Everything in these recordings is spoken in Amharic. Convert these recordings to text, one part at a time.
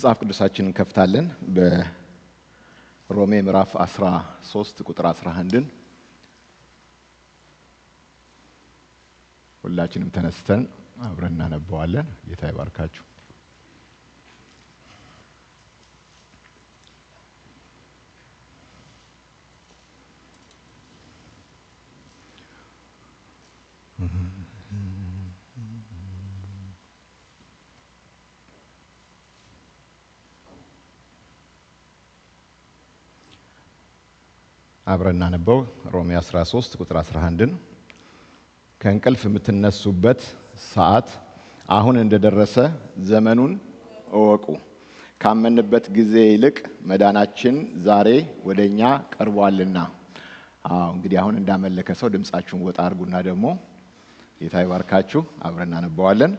መጽሐፍ ቅዱሳችንን ከፍታለን በሮሜ ምዕራፍ 13 ቁጥር 11 ሁላችንም ተነስተን አብረን እናነባዋለን። ጌታ ይባርካችሁ። አብረን እናነበው። ሮሜ 13 ቁጥር 11 ከእንቅልፍ የምትነሱበት ሰዓት አሁን እንደደረሰ ዘመኑን እወቁ። ካመንበት ጊዜ ይልቅ መዳናችን ዛሬ ወደኛ ቀርቧልና። እንግዲህ አሁን እንዳመለከ ሰው ድምጻችሁን ወጣ አድርጉና ደግሞ ጌታ ይባርካችሁ። አብረን እናነበዋለን።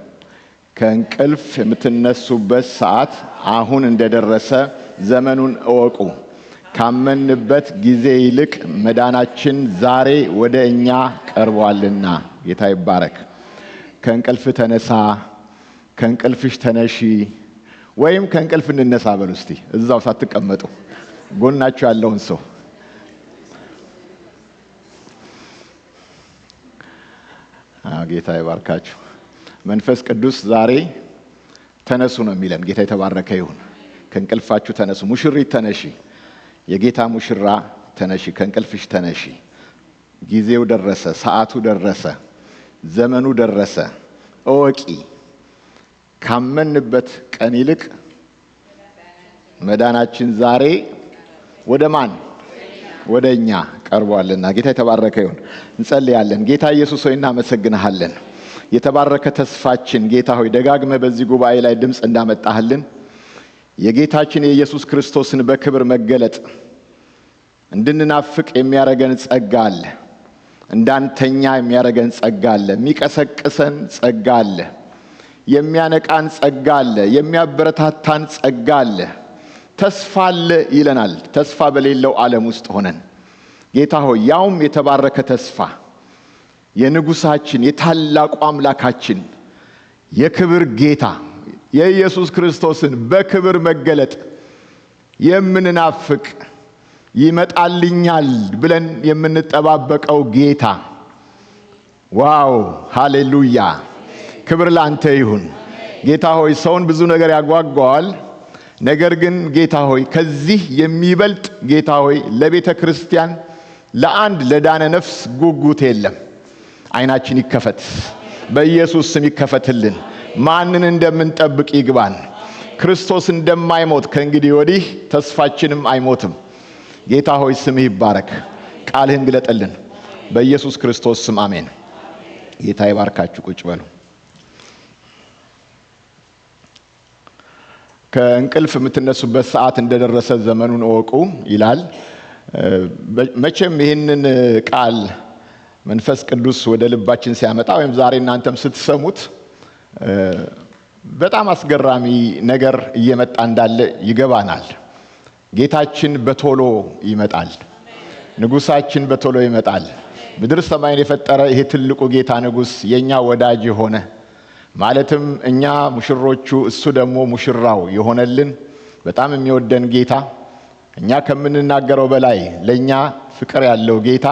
ከእንቅልፍ የምትነሱበት ሰዓት አሁን እንደደረሰ ዘመኑን እወቁ። ካመንበት ጊዜ ይልቅ መዳናችን ዛሬ ወደኛ ቀርቧልና። ጌታ ይባረክ። ከእንቅልፍ ተነሳ፣ ከእንቅልፍሽ ተነሺ፣ ወይም ከእንቅልፍ እንነሳ በሉ እስቲ እዛው ሳትቀመጡ ጎናችሁ ያለውን ሰው ጌታ ይባርካችሁ። መንፈስ ቅዱስ ዛሬ ተነሱ ነው የሚለን። ጌታ የተባረከ ይሁን። ከእንቅልፋችሁ ተነሱ። ሙሽሪት ተነሺ፣ የጌታ ሙሽራ ተነሺ፣ ከእንቅልፍሽ ተነሺ። ጊዜው ደረሰ፣ ሰዓቱ ደረሰ፣ ዘመኑ ደረሰ። እወቂ፣ ካመንበት ቀን ይልቅ መዳናችን ዛሬ ወደ ማን? ወደ እኛ ቀርቧልና። ጌታ የተባረከ ይሁን። እንጸልያለን። ጌታ ኢየሱስ ሆይ እናመሰግንሃለን። የተባረከ ተስፋችን ጌታ ሆይ ደጋግመህ በዚህ ጉባኤ ላይ ድምፅ እንዳመጣህልን የጌታችን የኢየሱስ ክርስቶስን በክብር መገለጥ እንድንናፍቅ የሚያረገን ጸጋ አለ። እንዳንተኛ የሚያረገን ጸጋ አለ። የሚቀሰቅሰን ጸጋ አለ። የሚያነቃን ጸጋ አለ። የሚያበረታታን ጸጋ አለ። ተስፋ አለ ይለናል። ተስፋ በሌለው ዓለም ውስጥ ሆነን ጌታ ሆይ ያውም የተባረከ ተስፋ የንጉሳችን የታላቁ አምላካችን የክብር ጌታ የኢየሱስ ክርስቶስን በክብር መገለጥ የምንናፍቅ ይመጣልኛል ብለን የምንጠባበቀው ጌታ። ዋው ሃሌሉያ! ክብር ላንተ ይሁን። ጌታ ሆይ ሰውን ብዙ ነገር ያጓጓዋል። ነገር ግን ጌታ ሆይ ከዚህ የሚበልጥ ጌታ ሆይ ለቤተ ክርስቲያን ለአንድ ለዳነ ነፍስ ጉጉት የለም። አይናችን ይከፈት፣ በኢየሱስ ስም ይከፈትልን። ማንን እንደምንጠብቅ ይግባን። ክርስቶስ እንደማይሞት ከእንግዲህ ወዲህ ተስፋችንም አይሞትም። ጌታ ሆይ ስምህ ይባረክ። ቃልህን ግለጥልን፣ በኢየሱስ ክርስቶስ ስም አሜን። ጌታ ይባርካችሁ። ቁጭ በሉ። ከእንቅልፍ የምትነሱበት ሰዓት እንደደረሰ ዘመኑን እወቁ ይላል። መቼም ይህንን ቃል መንፈስ ቅዱስ ወደ ልባችን ሲያመጣ ወይም ዛሬ እናንተም ስትሰሙት በጣም አስገራሚ ነገር እየመጣ እንዳለ ይገባናል። ጌታችን በቶሎ ይመጣል። ንጉሳችን በቶሎ ይመጣል። ምድር ሰማይን የፈጠረ ይሄ ትልቁ ጌታ ንጉስ የኛ ወዳጅ የሆነ ማለትም እኛ ሙሽሮቹ እሱ ደግሞ ሙሽራው የሆነልን በጣም የሚወደን ጌታ፣ እኛ ከምንናገረው በላይ ለኛ ፍቅር ያለው ጌታ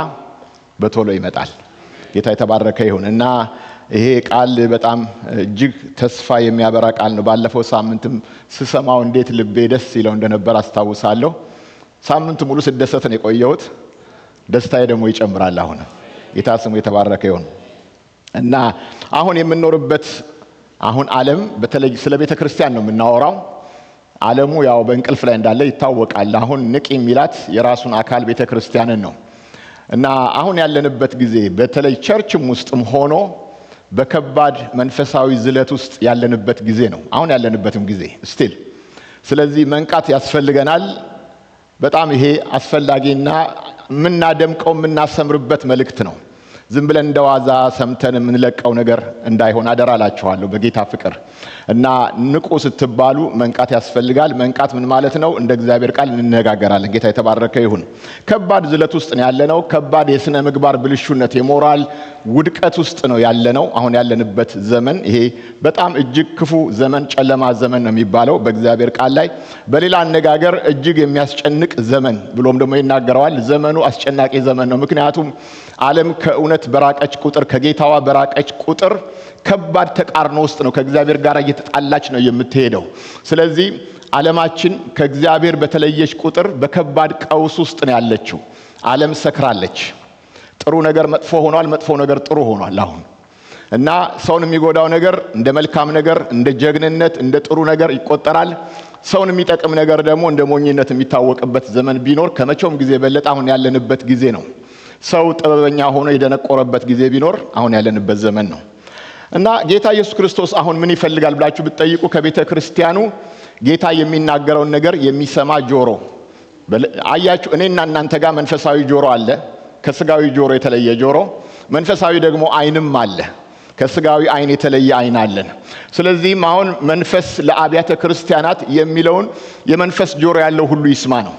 በቶሎ ይመጣል። ጌታ የተባረከ ይሁን እና ይሄ ቃል በጣም እጅግ ተስፋ የሚያበራ ቃል ነው። ባለፈው ሳምንትም ስሰማው እንዴት ልቤ ደስ ይለው እንደነበር አስታውሳለሁ። ሳምንት ሙሉ ስደሰት ነው የቆየሁት። ደስታዬ ደግሞ ይጨምራል። አሁን ጌታ ስሙ የተባረከ ይሁን እና አሁን የምንኖርበት ዓለም በተለይ ስለ ቤተ ክርስቲያን ነው የምናወራው። ዓለሙ ያው በእንቅልፍ ላይ እንዳለ ይታወቃል። አሁን ንቅ የሚላት የራሱን አካል ቤተ ክርስቲያንን ነው እና አሁን ያለንበት ጊዜ በተለይ ቸርችም ውስጥም ሆኖ በከባድ መንፈሳዊ ዝለት ውስጥ ያለንበት ጊዜ ነው አሁን ያለንበትም ጊዜ ስቲል። ስለዚህ መንቃት ያስፈልገናል። በጣም ይሄ አስፈላጊና የምናደምቀው የምናሰምርበት መልእክት ነው። ዝም ብለን እንደዋዛ ሰምተን የምንለቀው ነገር እንዳይሆን አደራላችኋለሁ በጌታ ፍቅር እና ንቁ ስትባሉ መንቃት ያስፈልጋል። መንቃት ምን ማለት ነው? እንደ እግዚአብሔር ቃል እንነጋገራለን። ጌታ የተባረከ ይሁን። ከባድ ዝለት ውስጥ ነው ያለነው። ከባድ የሥነ ምግባር ብልሹነት፣ የሞራል ውድቀት ውስጥ ነው ያለነው። አሁን ያለንበት ዘመን ይሄ በጣም እጅግ ክፉ ዘመን፣ ጨለማ ዘመን ነው የሚባለው በእግዚአብሔር ቃል ላይ። በሌላ አነጋገር እጅግ የሚያስጨንቅ ዘመን ብሎም ደግሞ ይናገረዋል። ዘመኑ አስጨናቂ ዘመን ነው። ምክንያቱም ዓለም ከእውነት በራቀች ቁጥር፣ ከጌታዋ በራቀች ቁጥር ከባድ ተቃርኖ ውስጥ ነው ከእግዚአብሔር ጋር እየተጣላች ነው የምትሄደው። ስለዚህ ዓለማችን ከእግዚአብሔር በተለየች ቁጥር በከባድ ቀውስ ውስጥ ነው ያለችው። ዓለም ሰክራለች። ጥሩ ነገር መጥፎ ሆኗል፣ መጥፎ ነገር ጥሩ ሆኗል አሁን። እና ሰውን የሚጎዳው ነገር እንደ መልካም ነገር፣ እንደ ጀግንነት፣ እንደ ጥሩ ነገር ይቆጠራል። ሰውን የሚጠቅም ነገር ደግሞ እንደ ሞኝነት የሚታወቅበት ዘመን ቢኖር ከመቼውም ጊዜ በለጠ አሁን ያለንበት ጊዜ ነው። ሰው ጥበበኛ ሆኖ የደነቆረበት ጊዜ ቢኖር አሁን ያለንበት ዘመን ነው። እና ጌታ ኢየሱስ ክርስቶስ አሁን ምን ይፈልጋል ብላችሁ ብትጠይቁ ከቤተ ክርስቲያኑ ጌታ የሚናገረውን ነገር የሚሰማ ጆሮ። አያችሁ፣ እኔና እናንተ ጋር መንፈሳዊ ጆሮ አለ፣ ከስጋዊ ጆሮ የተለየ ጆሮ። መንፈሳዊ ደግሞ ዓይንም አለ፣ ከስጋዊ ዓይን የተለየ ዓይን አለን። ስለዚህም አሁን መንፈስ ለአብያተ ክርስቲያናት የሚለውን የመንፈስ ጆሮ ያለው ሁሉ ይስማ ነው።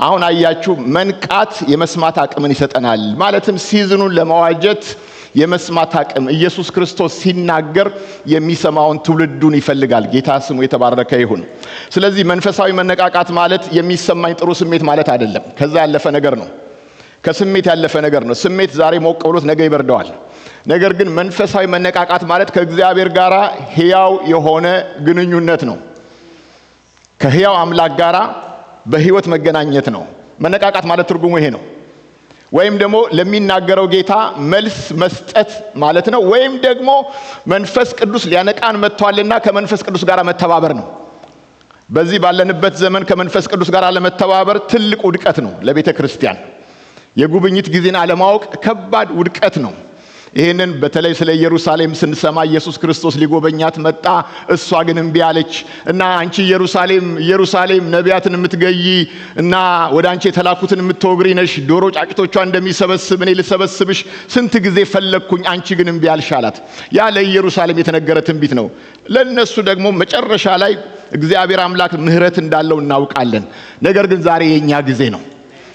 አሁን አያችሁ፣ መንቃት የመስማት አቅምን ይሰጠናል። ማለትም ሲዝኑን ለመዋጀት የመስማት አቅም ኢየሱስ ክርስቶስ ሲናገር የሚሰማውን ትውልዱን ይፈልጋል። ጌታ ስሙ የተባረከ ይሁን። ስለዚህ መንፈሳዊ መነቃቃት ማለት የሚሰማኝ ጥሩ ስሜት ማለት አይደለም። ከዛ ያለፈ ነገር ነው። ከስሜት ያለፈ ነገር ነው። ስሜት ዛሬ ሞቅ ብሎት ነገ ይበርደዋል። ነገር ግን መንፈሳዊ መነቃቃት ማለት ከእግዚአብሔር ጋር ሕያው የሆነ ግንኙነት ነው። ከሕያው አምላክ ጋር በሕይወት መገናኘት ነው። መነቃቃት ማለት ትርጉሙ ይሄ ነው። ወይም ደግሞ ለሚናገረው ጌታ መልስ መስጠት ማለት ነው። ወይም ደግሞ መንፈስ ቅዱስ ሊያነቃን መጥቷልና ከመንፈስ ቅዱስ ጋር መተባበር ነው። በዚህ ባለንበት ዘመን ከመንፈስ ቅዱስ ጋር ለመተባበር ትልቅ ውድቀት ነው ለቤተ ክርስቲያን። የጉብኝት ጊዜን አለማወቅ ከባድ ውድቀት ነው። ይህንን በተለይ ስለ ኢየሩሳሌም ስንሰማ ኢየሱስ ክርስቶስ ሊጎበኛት መጣ፣ እሷ ግን እምቢ አለች እና አንቺ ኢየሩሳሌም ነቢያትን የምትገይ እና ወደ አንቺ የተላኩትን የምትወግሪ ነሽ፣ ዶሮ ጫጭቶቿ እንደሚሰበስብ እኔ ልሰበስብሽ ስንት ጊዜ ፈለግኩኝ፣ አንቺ ግን እምቢ አልሽ አላት። ያ ለኢየሩሳሌም የተነገረ ትንቢት ነው። ለነሱ ደግሞ መጨረሻ ላይ እግዚአብሔር አምላክ ምሕረት እንዳለው እናውቃለን። ነገር ግን ዛሬ የኛ ጊዜ ነው።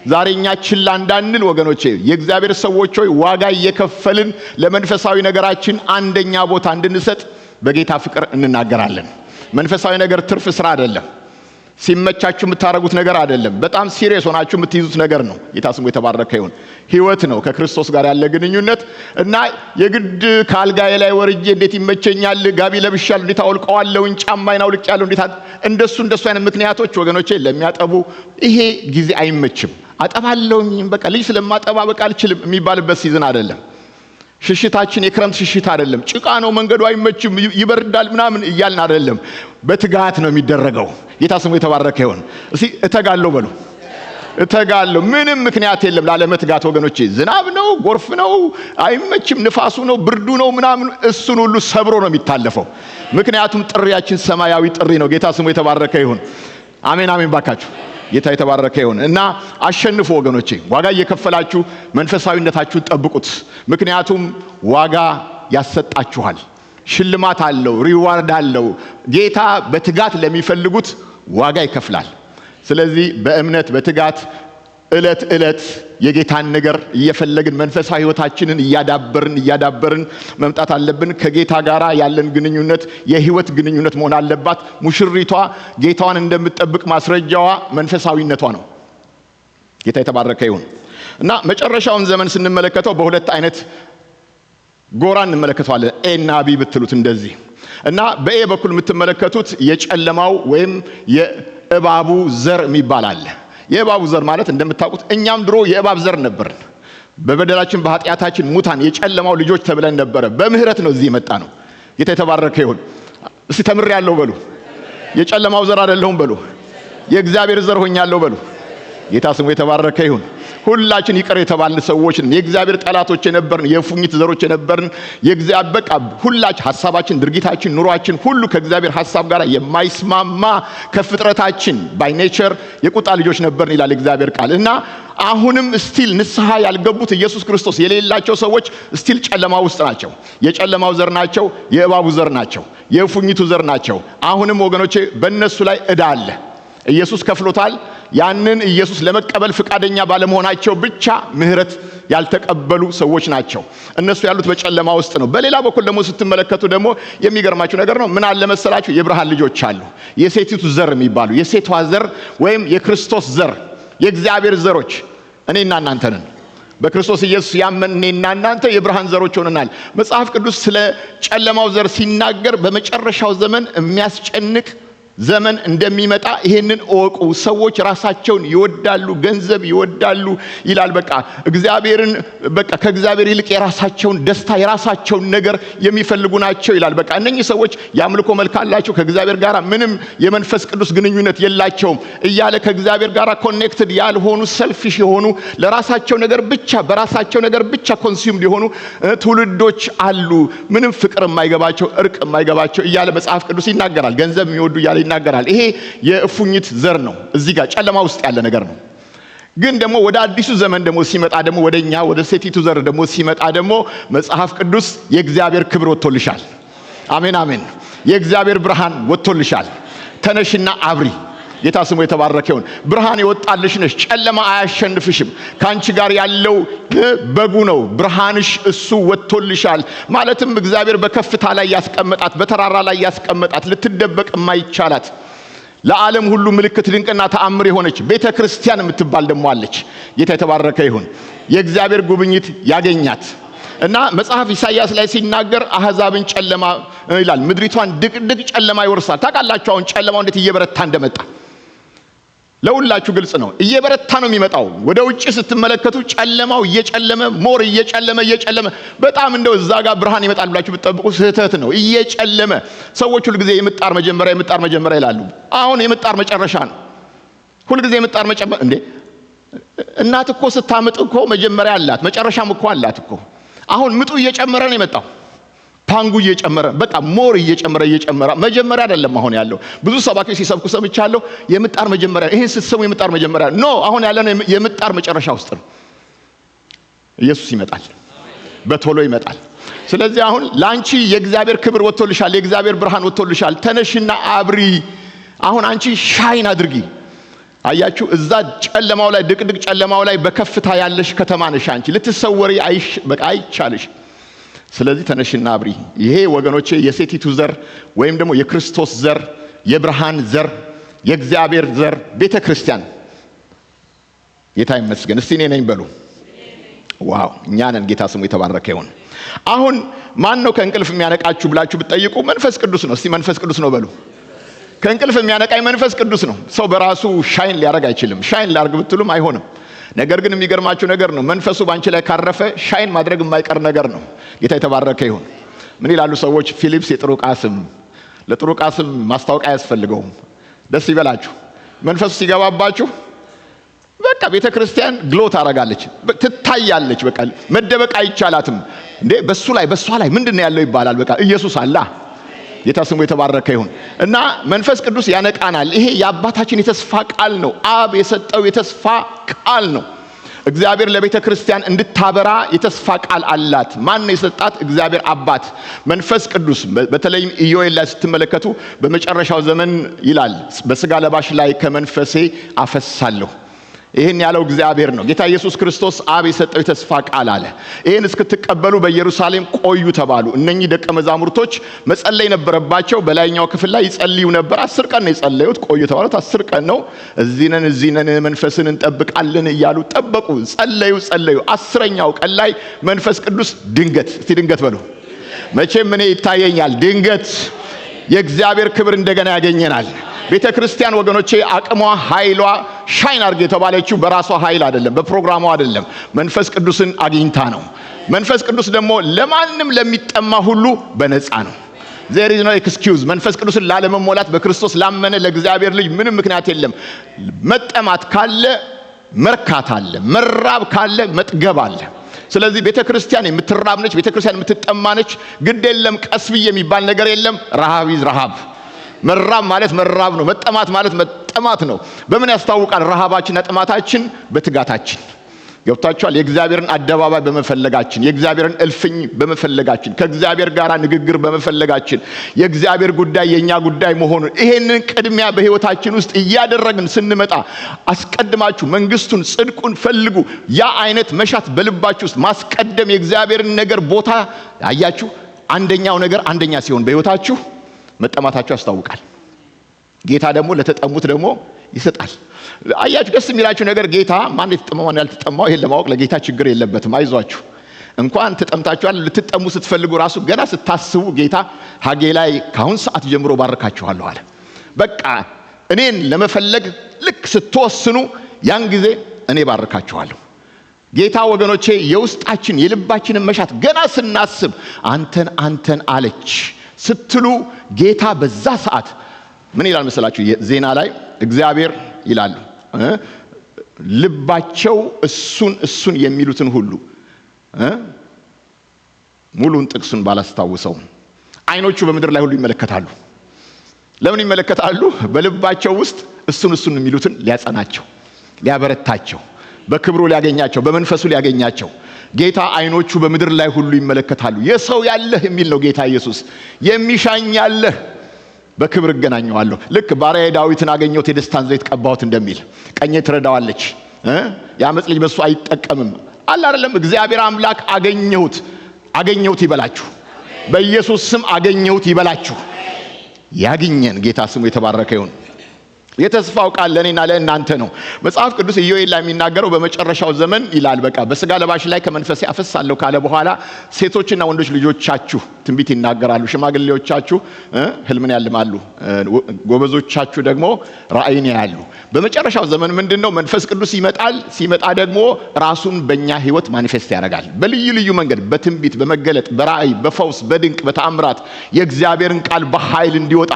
ዛሬ እኛ ችላ እንዳንል ወገኖቼ፣ የእግዚአብሔር ሰዎች ሆይ ዋጋ እየከፈልን ለመንፈሳዊ ነገራችን አንደኛ ቦታ እንድንሰጥ በጌታ ፍቅር እንናገራለን። መንፈሳዊ ነገር ትርፍ ስራ አይደለም። ሲመቻችሁ የምታረጉት ነገር አይደለም። በጣም ሲሪየስ ሆናችሁ የምትይዙት ነገር ነው። ጌታ ስሙ የተባረከ ይሁን። ህይወት ነው ከክርስቶስ ጋር ያለ ግንኙነት እና የግድ ካልጋዬ ላይ ወርጄ እንዴት ይመቸኛል፣ ጋቢ ለብሻለሁ እንዴት አውልቀዋለሁኝ፣ ጫማዬን አውልቄያለሁ እንዴት እንደሱ አይነት ምክንያቶች ወገኖቼ ለሚያጠቡ ይሄ ጊዜ አይመችም። አጠባለሁኝ በቃ ልጅ ስለማጠባ በቃ አልችልም የሚባልበት ሲዝን አይደለም። ሽሽታችን የክረምት ሽሽት አይደለም። ጭቃ ነው፣ መንገዱ አይመችም፣ ይበርዳል ምናምን እያልን አይደለም። በትጋት ነው የሚደረገው። ጌታ ስሙ የተባረከ ይሁን። እስቲ እተጋለሁ በሉ። እተጋለሁ። ምንም ምክንያት የለም ላለመትጋት ወገኖቼ። ዝናብ ነው፣ ጎርፍ ነው፣ አይመችም፣ ንፋሱ ነው፣ ብርዱ ነው ምናምን፣ እሱን ሁሉ ሰብሮ ነው የሚታለፈው። ምክንያቱም ጥሪያችን ሰማያዊ ጥሪ ነው። ጌታ ስሙ የተባረከ ይሁን። አሜን አሜን ባካችሁ። ጌታ የተባረከ ይሁን እና አሸንፉ ወገኖቼ። ዋጋ እየከፈላችሁ መንፈሳዊነታችሁን ጠብቁት። ምክንያቱም ዋጋ ያሰጣችኋል። ሽልማት አለው፣ ሪዋርድ አለው። ጌታ በትጋት ለሚፈልጉት ዋጋ ይከፍላል። ስለዚህ በእምነት በትጋት ዕለት ዕለት የጌታን ነገር እየፈለግን መንፈሳዊ ሕይወታችንን እያዳበርን መምጣት አለብን። ከጌታ ጋር ያለን ግንኙነት የሕይወት ግንኙነት መሆን አለባት። ሙሽሪቷ ጌታዋን እንደምትጠብቅ ማስረጃዋ መንፈሳዊነቷ ነው። ጌታ የተባረከ ይሁን እና መጨረሻውን ዘመን ስንመለከተው በሁለት አይነት ጎራ እንመለከተዋለን። ኤ እና ቢ ብትሉት እንደዚህ እና በኤ በኩል የምትመለከቱት የጨለማው ወይም የእባቡ ዘር የሚባል አለ። የእባቡ ዘር ማለት እንደምታውቁት እኛም ድሮ የእባብ ዘር ነበርን። በበደላችን በኃጢአታችን ሙታን የጨለማው ልጆች ተብለን ነበረ። በምህረት ነው እዚህ የመጣ ነው። ጌታ የተባረከ ይሁን። እስቲ ተምሬያለሁ በሉ። የጨለማው ዘር አይደለሁም በሉ። የእግዚአብሔር ዘር ሆኛለሁ በሉ። ጌታ ስሙ የተባረከ ይሁን። ሁላችን ይቅር የተባልን ሰዎች ነን። የእግዚአብሔር ጠላቶች የነበርን የፉኝት ዘሮች የነበርን የእግዚአብሔር በቃ ሁላችን ሐሳባችን፣ ድርጊታችን፣ ኑሯችን ሁሉ ከእግዚአብሔር ሐሳብ ጋር የማይስማማ ከፍጥረታችን ባይ ኔቸር የቁጣ ልጆች ነበርን ይላል እግዚአብሔር ቃል እና አሁንም ስቲል ንስሐ ያልገቡት ኢየሱስ ክርስቶስ የሌላቸው ሰዎች ስቲል ጨለማ ውስጥ ናቸው። የጨለማው ዘር ናቸው። የእባቡ ዘር ናቸው። የፉኝቱ ዘር ናቸው። አሁንም ወገኖቼ በእነሱ ላይ ዕዳ አለ። ኢየሱስ ከፍሎታል። ያንን ኢየሱስ ለመቀበል ፍቃደኛ ባለመሆናቸው ብቻ ምህረት ያልተቀበሉ ሰዎች ናቸው። እነሱ ያሉት በጨለማ ውስጥ ነው። በሌላ በኩል ደግሞ ስትመለከቱ ደግሞ የሚገርማችሁ ነገር ነው። ምን አለ መሰላችሁ? የብርሃን ልጆች አሉ። የሴቲቱ ዘር የሚባሉ የሴቷ ዘር ወይም የክርስቶስ ዘር፣ የእግዚአብሔር ዘሮች እኔና እናንተ ነን። በክርስቶስ ኢየሱስ ያመን እኔና እናንተ የብርሃን ዘሮች ሆነናል። መጽሐፍ ቅዱስ ስለ ጨለማው ዘር ሲናገር በመጨረሻው ዘመን የሚያስጨንቅ ዘመን እንደሚመጣ ይሄንን እወቁ። ሰዎች ራሳቸውን ይወዳሉ፣ ገንዘብ ይወዳሉ ይላል። በቃ እግዚአብሔርን በቃ ከእግዚአብሔር ይልቅ የራሳቸውን ደስታ የራሳቸውን ነገር የሚፈልጉ ናቸው ይላል። በቃ እነኚህ ሰዎች የአምልኮ መልክ አላቸው፣ ከእግዚአብሔር ጋር ምንም የመንፈስ ቅዱስ ግንኙነት የላቸውም እያለ ከእግዚአብሔር ጋር ኮኔክትድ ያልሆኑ ሰልፊሽ የሆኑ ለራሳቸው ነገር ብቻ በራሳቸው ነገር ብቻ ኮንሱምድ የሆኑ ትውልዶች አሉ። ምንም ፍቅር የማይገባቸው እርቅ የማይገባቸው እያለ መጽሐፍ ቅዱስ ይናገራል። ገንዘብ የሚወዱ እያለ ይናገራል። ይሄ የእፉኝት ዘር ነው። እዚህ ጋር ጨለማ ውስጥ ያለ ነገር ነው። ግን ደግሞ ወደ አዲሱ ዘመን ደግሞ ሲመጣ ደግሞ ወደኛ ወደ ሴቲቱ ዘር ደግሞ ሲመጣ ደግሞ መጽሐፍ ቅዱስ የእግዚአብሔር ክብር ወጥቶልሻል። አሜን አሜን። የእግዚአብሔር ብርሃን ወጥቶልሻል። ተነሽና አብሪ። ጌታ ስሙ የተባረከ ይሁን። ብርሃን የወጣልሽ ነሽ። ጨለማ አያሸንፍሽም። ካንቺ ጋር ያለው በጉ ነው። ብርሃንሽ እሱ ወጥቶልሻል። ማለትም እግዚአብሔር በከፍታ ላይ ያስቀመጣት፣ በተራራ ላይ ያስቀመጣት፣ ልትደበቅ የማይቻላት ለዓለም ሁሉ ምልክት ድንቅና ተአምር የሆነች ቤተ ክርስቲያን የምትባል ደግሞ አለች። ጌታ የተባረከ ይሁን። የእግዚአብሔር ጉብኝት ያገኛት እና መጽሐፍ ኢሳይያስ ላይ ሲናገር አሕዛብን ጨለማ ይላል፣ ምድሪቷን ድቅድቅ ጨለማ ይወርሳል። ታውቃላችሁ አሁን ጨለማው እንዴት እየበረታ እንደመጣ ለሁላችሁ ግልጽ ነው። እየበረታ ነው የሚመጣው። ወደ ውጪ ስትመለከቱ ጨለማው እየጨለመ ሞር እየጨለመ በጣም እንደው እዛ ጋር ብርሃን ይመጣል ብላችሁ ብትጠብቁ ስህተት ነው። እየጨለመ ሰዎች ሁሉ ጊዜ የምጣር መጀመሪያ ይላሉ። አሁን የምጣር መጨረሻ ነው። ሁሉ ጊዜ የምጣር መጨረሻ እንዴ! እናት እኮ ስታምጥ እኮ መጀመሪያ አላት፣ መጨረሻም እኮ አላት እኮ። አሁን ምጡ እየጨመረ ነው የመጣው። ፓንጉ እየጨመረ በቃ ሞር እየጨመረ መጀመሪያ አይደለም አሁን ያለው። ብዙ ሰባኪዎች ሲሰብኩ ሰምቻለሁ። የምጣር መጀመሪያ፣ ይሄን ስትሰሙ የምጣር መጀመሪያ ኖ፣ አሁን ያለነው የምጣር መጨረሻ ውስጥ ነው። ኢየሱስ ይመጣል፣ በቶሎ ይመጣል። ስለዚህ አሁን ላንቺ የእግዚአብሔር ክብር ወጥቶልሻል፣ የእግዚአብሔር ብርሃን ወጥቶልሻል። ተነሽና አብሪ። አሁን አንቺ ሻይን አድርጊ። አያችሁ፣ እዛ ጨለማው ላይ ድቅድቅ ጨለማው ላይ በከፍታ ያለሽ ከተማ ነሽ አንቺ። ልትሰወሪ በቃ አይቻልሽ። ስለዚህ ተነሽና አብሪ። ይሄ ወገኖቼ የሴቲቱ ዘር ወይም ደግሞ የክርስቶስ ዘር፣ የብርሃን ዘር፣ የእግዚአብሔር ዘር ቤተ ክርስቲያን። ጌታ ይመስገን። እስቲ እኔ ነኝ በሉ። ዋው እኛ ነን። ጌታ ስሙ የተባረከ ይሁን። አሁን ማን ነው ከእንቅልፍ የሚያነቃችሁ ብላችሁ ብትጠይቁ መንፈስ ቅዱስ ነው። እስቲ መንፈስ ቅዱስ ነው በሉ። ከእንቅልፍ የሚያነቃኝ መንፈስ ቅዱስ ነው። ሰው በራሱ ሻይን ሊያደርግ አይችልም። ሻይን ላርግ ብትሉም አይሆንም። ነገር ግን የሚገርማችሁ ነገር ነው፣ መንፈሱ ባንቺ ላይ ካረፈ ሻይን ማድረግ የማይቀር ነገር ነው። ጌታ የተባረከ ይሁን። ምን ይላሉ ሰዎች? ፊሊፕስ የጥሩ ዕቃ ስም፣ ለጥሩ ዕቃ ስም ማስታወቂያ አያስፈልገውም። ደስ ይበላችሁ። መንፈሱ ሲገባባችሁ በቃ ቤተ ክርስቲያን ግሎ ታረጋለች፣ ትታያለች። በቃ መደበቅ አይቻላትም። እንዴ በሷ ላይ ምንድነው ያለው ይባላል። በቃ ኢየሱስ አላ። ጌታ ስሙ የተባረከ ይሁን። እና መንፈስ ቅዱስ ያነቃናል። ይሄ የአባታችን የተስፋ ቃል ነው። አብ የሰጠው የተስፋ ቃል ነው። እግዚአብሔር ለቤተ ክርስቲያን እንድታበራ የተስፋ ቃል አላት። ማን ነው የሰጣት? እግዚአብሔር አባት። መንፈስ ቅዱስ በተለይም ኢዮኤል ላይ ስትመለከቱ በመጨረሻው ዘመን ይላል በስጋ ለባሽ ላይ ከመንፈሴ አፈሳለሁ። ይሄን ያለው እግዚአብሔር ነው። ጌታ ኢየሱስ ክርስቶስ አብ የሰጠው የተስፋ ቃል አለ። ይሄን እስክትቀበሉ በኢየሩሳሌም ቆዩ ተባሉ። እነኚህ ደቀ መዛሙርቶች መጸለይ ነበረባቸው። በላይኛው ክፍል ላይ ይጸልዩ ነበር። 10 ቀን ነው የጸለዩት። ቆዩ ተባሉት። 10 ቀን ነው። እዚህ ነን መንፈስን እንጠብቃለን እያሉ ጠበቁ። ጸለዩ። 10ኛው ቀን ላይ መንፈስ ቅዱስ ድንገት በሉ። መቼም እኔ ይታየኛል ድንገት የእግዚአብሔር ክብር እንደገና ያገኘናል። ቤተ ክርስቲያን ወገኖቼ አቅሟ ኃይሏ ሻይን አርግ የተባለችው በራሷ ኃይል አይደለም፣ በፕሮግራሟ አይደለም። መንፈስ ቅዱስን አግኝታ ነው። መንፈስ ቅዱስ ደግሞ ለማንም ለሚጠማ ሁሉ በነፃ ነው። there is no excuse። መንፈስ ቅዱስን ላለመሞላት በክርስቶስ ላመነ ለእግዚአብሔር ልጅ ምንም ምክንያት የለም። መጠማት ካለ መርካት አለ፣ መራብ ካለ መጥገብ አለ። ስለዚህ ቤተ ክርስቲያን የምትራብ ነች፣ ቤተ ክርስቲያን የምትጠማ ነች። ግድ የለም ቀስ ብዬ የሚባል ነገር የለም። ረሃብ መራብ ማለት መራብ ነው። መጠማት ማለት መጠማት ነው። በምን ያስታውቃል? ረሃባችንና ጥማታችን በትጋታችን ገብታችኋል? የእግዚአብሔርን አደባባይ በመፈለጋችን፣ የእግዚአብሔርን እልፍኝ በመፈለጋችን፣ ከእግዚአብሔር ጋር ንግግር በመፈለጋችን የእግዚአብሔር ጉዳይ የኛ ጉዳይ መሆኑን ይሄንን ቅድሚያ በህይወታችን ውስጥ እያደረግን ስንመጣ አስቀድማችሁ መንግስቱን ጽድቁን ፈልጉ። ያ አይነት መሻት በልባችሁ ውስጥ ማስቀደም የእግዚአብሔርን ነገር ቦታ አያችሁ። አንደኛው ነገር አንደኛ ሲሆን በህይወታችሁ መጠማታችሁ ያስታውቃል። ጌታ ደግሞ ለተጠሙት ደግሞ ይሰጣል። አያችሁ ደስ የሚላችሁ ነገር ጌታ ማን የተጠማው ማን ያልተጠማው ይሄን ለማወቅ ለጌታ ችግር የለበትም። አይዟችሁ እንኳን ተጠምታችኋል ልትጠሙ ስትፈልጉ ራሱ ገና ስታስቡ ጌታ ሐጌ ላይ ካሁን ሰዓት ጀምሮ ባርካችኋለሁ አለ። በቃ እኔን ለመፈለግ ልክ ስትወስኑ ያን ጊዜ እኔ ባርካችኋለሁ። ጌታ ወገኖቼ የውስጣችን የልባችንን መሻት ገና ስናስብ አንተን አለች ስትሉ ጌታ በዛ ሰዓት ምን ይላል መሰላችሁ? ዜና ላይ እግዚአብሔር ይላሉ ልባቸው እሱን የሚሉትን ሁሉ ሙሉን ጥቅሱን ባላስታውሰው አይኖቹ በምድር ላይ ሁሉ ይመለከታሉ። ለምን ይመለከታሉ? በልባቸው ውስጥ እሱን የሚሉትን ሊያጸናቸው፣ ሊያበረታቸው፣ በክብሩ ሊያገኛቸው፣ በመንፈሱ ሊያገኛቸው ጌታ አይኖቹ በምድር ላይ ሁሉ ይመለከታሉ። የሰው ያለህ የሚል ነው ጌታ ኢየሱስ። የሚሻኝ ያለህ በክብር እገናኘዋለሁ። ልክ ባሪያዬ ዳዊትን አገኘሁት የደስታን ዘይት ቀባሁት እንደሚል ቀኜ ትረዳዋለች፣ የአመፅ ልጅ በሱ አይጠቀምም አለ አይደለም? እግዚአብሔር አምላክ አገኘሁት ይበላችሁ። በኢየሱስ ስም አገኘሁት ይበላችሁ። ያግኘን ጌታ ስሙ የተባረከ ይሁን። የተስፋው ቃል ለኔና ለእናንተ ነው። መጽሐፍ ቅዱስ ኢዮኤል ላይ የሚናገረው በመጨረሻው ዘመን ይላል በቃ በስጋ ለባሽ ላይ ከመንፈሴ አፈሳለሁ ካለ በኋላ ሴቶችና ወንዶች ልጆቻችሁ ትንቢት ይናገራሉ፣ ሽማግሌዎቻችሁ ህልምን ያልማሉ፣ ጎበዞቻችሁ ደግሞ ራእይን ያያሉ። በመጨረሻው ዘመን ምንድነው? መንፈስ ቅዱስ ይመጣል። ሲመጣ ደግሞ ራሱን በእኛ ህይወት ማኒፌስት ያደርጋል በልዩ ልዩ መንገድ፣ በትንቢት፣ በመገለጥ፣ በራእይ፣ በፈውስ፣ በድንቅ፣ በተአምራት የእግዚአብሔርን ቃል በኃይል እንዲወጣ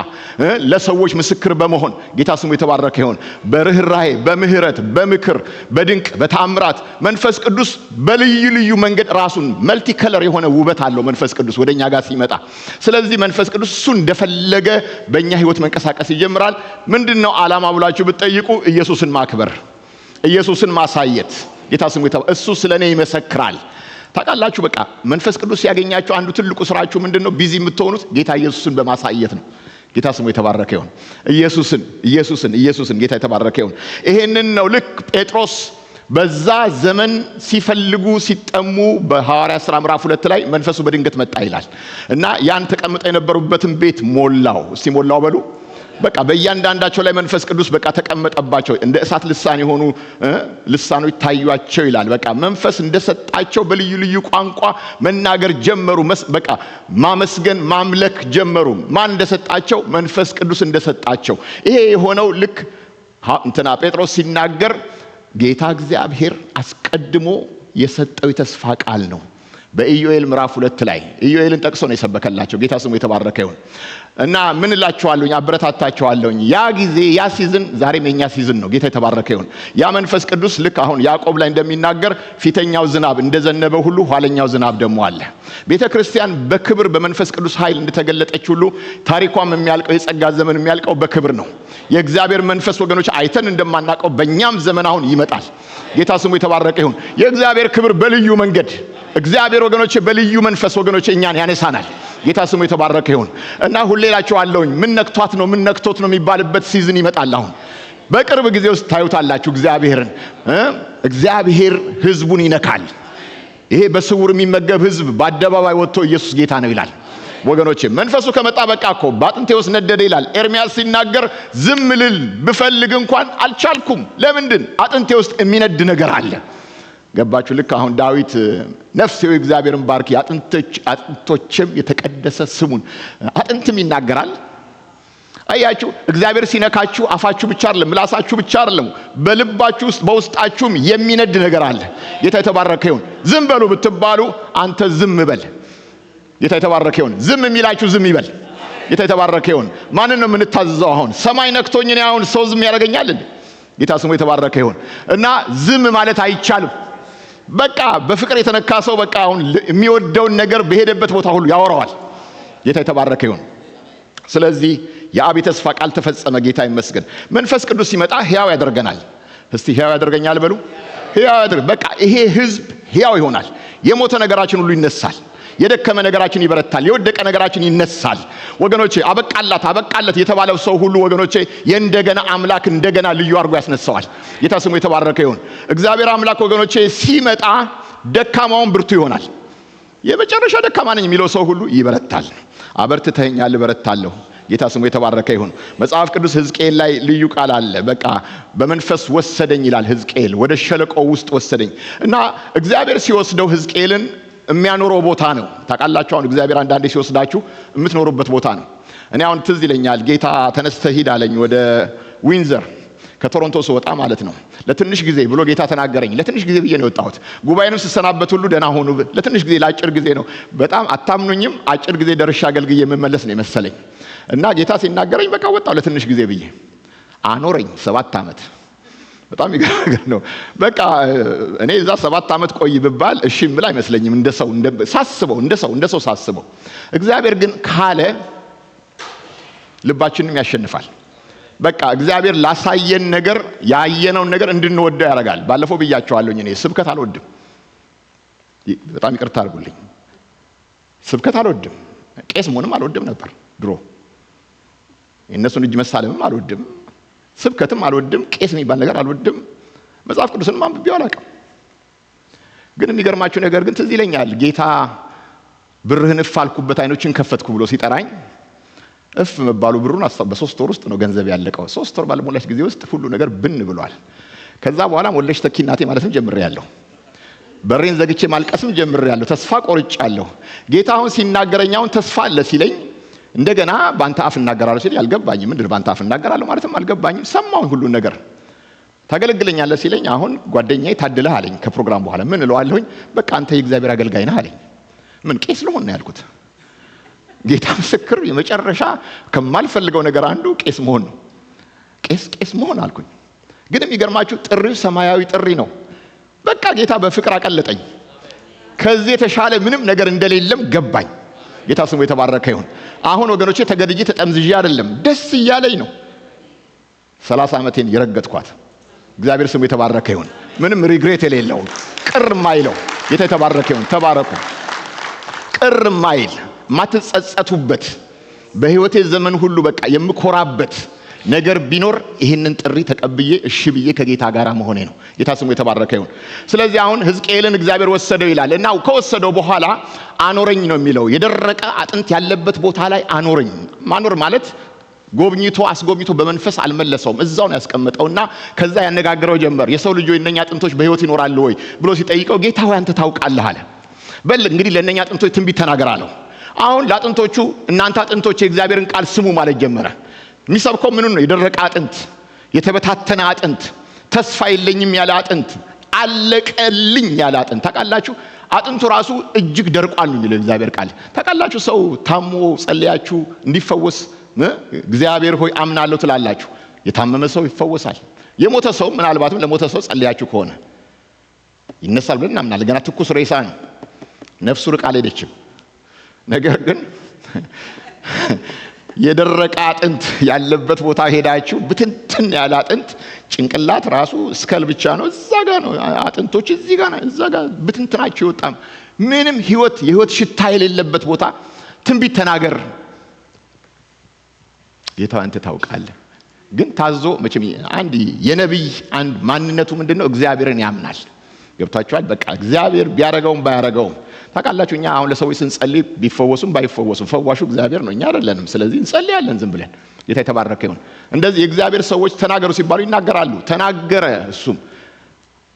ለሰዎች ምስክር በመሆን ጌታ ስሙ የተባረከ ይሁን። በርህራሄ፣ በምህረት፣ በምክር፣ በድንቅ፣ በተአምራት መንፈስ ቅዱስ በልዩ ልዩ መንገድ ራሱን መልቲ ከለር የሆነ ውበት አለው መንፈስ ቅዱስ ወደኛ ጋር ሲመጣ። ስለዚህ መንፈስ ቅዱስ እሱ እንደፈለገ በእኛ ህይወት መንቀሳቀስ ይጀምራል። ምንድነው ዓላማ ብላችሁ ብትጠይቁ ኢየሱስን ማክበር፣ ኢየሱስን ማሳየት። ጌታ ስሙ እሱ ስለኔ ይመሰክራል። ታውቃላችሁ በቃ መንፈስ ቅዱስ ያገኛችሁ አንዱ ትልቁ ስራችሁ ምንድነው? ቢዚ የምትሆኑት ጌታ ኢየሱስን በማሳየት ነው። ጌታ ስሙ የተባረከ ይሁን። ኢየሱስን ጌታ የተባረከ ይሁን። ይሄንን ነው ልክ ጴጥሮስ በዛ ዘመን ሲፈልጉ ሲጠሙ በሐዋርያት ሥራ ምዕራፍ 2 ላይ መንፈሱ በድንገት መጣ ይላል እና ያን ተቀምጠው የነበሩበትን ቤት ሞላው። እስቲ ሞላው በሉ። በቃ በእያንዳንዳቸው ላይ መንፈስ ቅዱስ በቃ ተቀመጠባቸው። እንደ እሳት ልሳን የሆኑ ልሳኖች ታዩአቸው ይላል። በቃ መንፈስ እንደሰጣቸው በልዩ ልዩ ቋንቋ መናገር ጀመሩ። በቃ ማመስገን ማምለክ ጀመሩ። ማን እንደሰጣቸው? መንፈስ ቅዱስ እንደሰጣቸው። ይሄ የሆነው ልክ ጴጥሮስ ሲናገር ጌታ እግዚአብሔር አስቀድሞ የሰጠው የተስፋ ቃል ነው። በኢዮኤል ምዕራፍ 2 ላይ ኢዮኤልን ጠቅሶ ነው የሰበከላቸው። ጌታ ስሙ የተባረከ ይሁን እና ምን እላችኋለሁኝ፣ አበረታታችኋለሁኝ። ያ ጊዜ ያ ሲዝን ዛሬም የኛ ሲዝን ነው። ጌታ የተባረከ ይሁን። ያ መንፈስ ቅዱስ ልክ አሁን ያዕቆብ ላይ እንደሚናገር ፊተኛው ዝናብ እንደዘነበ ሁሉ ኋለኛው ዝናብ ደግሞ አለ። ቤተ ክርስቲያን በክብር በመንፈስ ቅዱስ ኃይል እንደተገለጠች ሁሉ ታሪኳም የሚያልቀው የጸጋ ዘመን የሚያልቀው በክብር ነው። የእግዚአብሔር መንፈስ ወገኖች አይተን እንደማናቀው በእኛም ዘመን አሁን ይመጣል። ጌታ ስሙ የተባረከ ይሁን። የእግዚአብሔር ክብር በልዩ መንገድ እግዚአብሔር ወገኖቼ በልዩ መንፈስ ወገኖቼ እኛን ያነሳናል። ጌታ ስሙ የተባረከ ይሁን እና ሁሌ እላችኋለሁኝ ምን ነክቶት ነው የሚባልበት ሲዝን ይመጣል። አሁን በቅርብ ጊዜ ውስጥ ታዩታላችሁ። እግዚአብሔር ህዝቡን ይነካል። ይሄ በስውር የሚመገብ ህዝብ በአደባባይ ወጥቶ ኢየሱስ ጌታ ነው ይላል። ወገኖቼ መንፈሱ ከመጣ በቃ እኮ በአጥንቴ ውስጥ ነደደ ይላል ኤርምያስ ሲናገር። ዝም ልል ብፈልግ እንኳን አልቻልኩም። ለምንድን? አጥንቴ ውስጥ የሚነድ ነገር አለ። ገባችሁ? ልክ አሁን ዳዊት ነፍሴ ሆይ እግዚአብሔርን ባርኪ፣ አጥንቶችም የተቀደሰ ስሙን። አጥንትም ይናገራል። አያችሁ፣ እግዚአብሔር ሲነካችሁ አፋችሁ ብቻ አይደለም፣ ምላሳችሁ ብቻ አይደለም፣ በልባችሁ ውስጥ በውስጣችሁም የሚነድ ነገር አለ። ጌታ የተባረከ ይሁን። ዝም በሉ ብትባሉ አንተ ዝም በል። ጌታ የተባረከ ይሁን። ዝም የሚላችሁ ዝም ይበል። ጌታ የተባረከ ይሁን። ማንን ነው የምንታዘዘው? አሁን ሰማይ ነክቶኝ ነው አሁን ሰው ዝም ያደርገኛል እንዴ? ጌታ ስሙ የተባረከ ይሁን እና ዝም ማለት አይቻልም። በቃ በፍቅር የተነካ ሰው በቃ አሁን የሚወደውን ነገር በሄደበት ቦታ ሁሉ ያወራዋል። ጌታ የተባረከ ይሁን። ስለዚህ የአብ የተስፋ ቃል ተፈጸመ። ጌታ ይመስገን። መንፈስ ቅዱስ ሲመጣ ሕያው ያደርገናል። እስቲ ሕያው ያደርገኛል በሉ። ሕያው ያደርግ። በቃ ይሄ ህዝብ ሕያው ይሆናል። የሞተ ነገራችን ሁሉ ይነሳል። የደከመ ነገራችን ይበረታል። የወደቀ ነገራችን ይነሳል። ወገኖቼ አበቃለት የተባለው ሰው ሁሉ ወገኖቼ የእንደገና አምላክ እንደገና ልዩ አድርጎ ያስነሳዋል። ጌታ ስሙ የተባረከ ይሁን። እግዚአብሔር አምላክ ወገኖቼ ሲመጣ ደካማውን ብርቱ ይሆናል። የመጨረሻ ደካማ ነኝ የሚለው ሰው ሁሉ ይበረታል። አበርትተኸኛል እበረታለሁ። ጌታ ስሙ የተባረከ ይሁን። መጽሐፍ ቅዱስ ሕዝቅኤል ላይ ልዩ ቃል አለ። በቃ በመንፈስ ወሰደኝ ይላል ሕዝቅኤል። ወደ ሸለቆ ውስጥ ወሰደኝ እና እግዚአብሔር ሲወስደው ሕዝቅኤልን የሚያኖረው ቦታ ነው። ታውቃላችሁ አሁን እግዚአብሔር አንዳንዴ ሲወስዳችሁ የምትኖሩበት ቦታ ነው። እኔ አሁን ትዝ ይለኛል ጌታ ተነስተህ ሂድ አለኝ ወደ ዊንዘር ከቶሮንቶ ስወጣ ማለት ነው። ለትንሽ ጊዜ ብሎ ጌታ ተናገረኝ። ለትንሽ ጊዜ ብዬ ነው የወጣሁት። ጉባኤንም ስሰናበት ሁሉ ደህና ሆኑ፣ ለትንሽ ጊዜ ለአጭር ጊዜ ነው። በጣም አታምኑኝም፣ አጭር ጊዜ ደርሼ አገልግዬ የምመለስ ነው የመሰለኝ እና ጌታ ሲናገረኝ በቃ ወጣሁ ለትንሽ ጊዜ ብዬ። አኖረኝ 7 ዓመት። በጣም ይገርም ነው። በቃ እኔ እዛ 7 ዓመት ቆይ ብባል እሺ ምል አይመስለኝም። እንደ ሰው ሳስበው እግዚአብሔር ግን ካለ ልባችንም ያሸንፋል። በቃ እግዚአብሔር ላሳየን ነገር ያየነውን ነገር እንድንወደው ያደርጋል። ባለፈው ብያቸዋለሁ እኔ ስብከት አልወድም። በጣም ይቅርታ አድርጉልኝ። ስብከት አልወድም። ቄስ መሆንም አልወድም ነበር ድሮ። የእነሱን እጅ መሳለምም አልወድም። ስብከትም አልወድም። ቄስ የሚባል ነገር አልወድም። መጽሐፍ ቅዱስንም አንብቤው አላውቅም። ግን የሚገርማችሁ ነገር ግን ትዝ ይለኛል ጌታ ብርህን እፍ አልኩበት አይኖችን ከፈትኩ ብሎ ሲጠራኝ እፍ መባሉ ብሩን በ3 ወር ውስጥ ነው ገንዘብ ያለቀው። 3 ወር ባልሞላች ጊዜ ውስጥ ሁሉ ነገር ብን ብሏል። ከዛ በኋላ ሞለሽ ተኪ እናቴ ማለትም ጀምሬያለሁ። በሬን ዘግቼ ማልቀስም ጀምሬያለሁ። ተስፋ ቆርጫለሁ። ጌታ አሁን ሲናገረኝ አሁን ተስፋ አለ ሲለኝ እንደገና ባንተ አፍ እናገራለሁ ሲል አልገባኝም። ምንድን ባንተ አፍ እናገራለሁ ማለትም አልገባኝም። ሰማሁኝ ሁሉ ነገር። ታገለግለኛለህ ሲለኝ አሁን ጓደኛዬ ታድለህ አለኝ። ከፕሮግራም በኋላ ምን እለዋለሁኝ? በቃ አንተ የእግዚአብሔር አገልጋይ ነህ አለኝ። ምን ቄስ ልሆን ነው ያልኩት። ጌታ ምስክር የመጨረሻ ከማልፈልገው ነገር አንዱ ቄስ መሆን ነው። ቄስ መሆን አልኩኝ። ግን የሚገርማችሁ ጥሪው ሰማያዊ ጥሪ ነው። በቃ ጌታ በፍቅር አቀለጠኝ። ከዚህ የተሻለ ምንም ነገር እንደሌለም ገባኝ። ጌታ ስሙ የተባረከ ይሁን። አሁን ወገኖቼ ተገድጄ ተጠምዝዤ አይደለም፣ ደስ እያለኝ ነው 30 ዓመቴን የረገጥኳት። እግዚአብሔር ስሙ የተባረከ ይሁን። ምንም ሪግሬት የሌለው ቅር ማይለው ጌታ የተባረከ ይሁን። ተባረኩ። ቅር ማይል ማትጸጸቱበት በህይወቴ ዘመን ሁሉ በቃ የምኮራበት ነገር ቢኖር ይህንን ጥሪ ተቀብዬ እሺ ብዬ ከጌታ ጋር መሆኔ ነው። ጌታ ስሙ የተባረከ ይሁን። ስለዚህ አሁን ሕዝቅኤልን እግዚአብሔር ወሰደው ይላል እና ከወሰደው በኋላ አኖረኝ ነው የሚለው። የደረቀ አጥንት ያለበት ቦታ ላይ አኖረኝ። ማኖር ማለት ጎብኝቶ አስጎብኝቶ በመንፈስ አልመለሰውም። እዛው ነው ያስቀመጠውና ከዛ ያነጋግረው ጀመር። የሰው ልጅ እነኛ አጥንቶች በህይወት ይኖራሉ ወይ ብሎ ሲጠይቀው ጌታ ሆይ አንተ ታውቃለህ አለ። በል እንግዲህ ለእነኛ አጥንቶች ትንቢት ተናገር አለው። አሁን ለአጥንቶቹ እናንተ አጥንቶች የእግዚአብሔርን ቃል ስሙ ማለት ጀመረ። የሚሰብከው ምኑን ነው? የደረቀ አጥንት፣ የተበታተነ አጥንት፣ ተስፋ የለኝም ያለ አጥንት፣ አለቀልኝ ያለ አጥንት። ታውቃላችሁ አጥንቱ ራሱ እጅግ ደርቋል ነው የሚለው እግዚአብሔር ቃል። ታውቃላችሁ ሰው ታሞ ጸልያችሁ እንዲፈወስ እግዚአብሔር ሆይ አምናለሁ ትላላችሁ። የታመመ ሰው ይፈወሳል። የሞተ ሰው ምናልባትም ለሞተ ሰው ጸልያችሁ ከሆነ ይነሳል ብለን እናምናለን። ገና ትኩስ ሬሳ ነው፣ ነፍሱ ርቃ አልሄደችም። ነገር ግን የደረቀ አጥንት ያለበት ቦታ ሄዳችሁ ብትንትን ያለ አጥንት ጭንቅላት ራሱ እስከል ብቻ ነው። እዛ ጋር ነው አጥንቶች፣ እዚህ ጋር ነው፣ እዛ ጋር ብትንትናችሁ ይወጣም። ምንም የህይወት ሽታ የሌለበት ቦታ ትንቢት ተናገር። ጌታ አንተ ታውቃለህ። ግን ታዞ መቼም አንድ የነብይ አንድ ማንነቱ ምንድነው? እግዚአብሔርን ያምናል። ገብታችኋል? በቃ እግዚአብሔር ቢያረጋውም ባያረጋውም ታውቃላችሁ እኛ አሁን ለሰዎች ስንጸልይ ቢፈወሱም ባይፈወሱም ፈዋሹ እግዚአብሔር ነው፣ እኛ አይደለንም። ስለዚህ እንጸልያለን ዝም ብለን። ጌታ የተባረከ ይሁን። እንደዚህ የእግዚአብሔር ሰዎች ተናገሩ ሲባሉ ይናገራሉ። ተናገረ እሱም።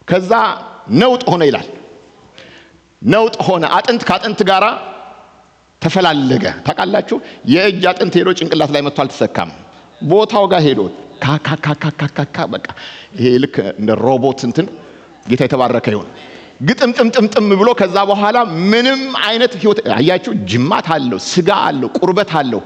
ከዛ ነውጥ ሆነ ይላል። ነውጥ ሆነ፣ አጥንት ከአጥንት ጋራ ተፈላለገ። ታውቃላችሁ የእጅ አጥንት ሄዶ ጭንቅላት ላይ መጥቶ አልተሰካም። ቦታው ጋር ሄዶ ካካካካካካ በቃ ይሄ ልክ እንደ ሮቦት እንትን። ጌታ የተባረከ ይሁን። ግጥምጥምጥምጥም ብሎ ከዛ በኋላ ምንም አይነት ህይወት አያችሁ፣ ጅማት አለው፣ ስጋ አለው፣ ቁርበት አለው፣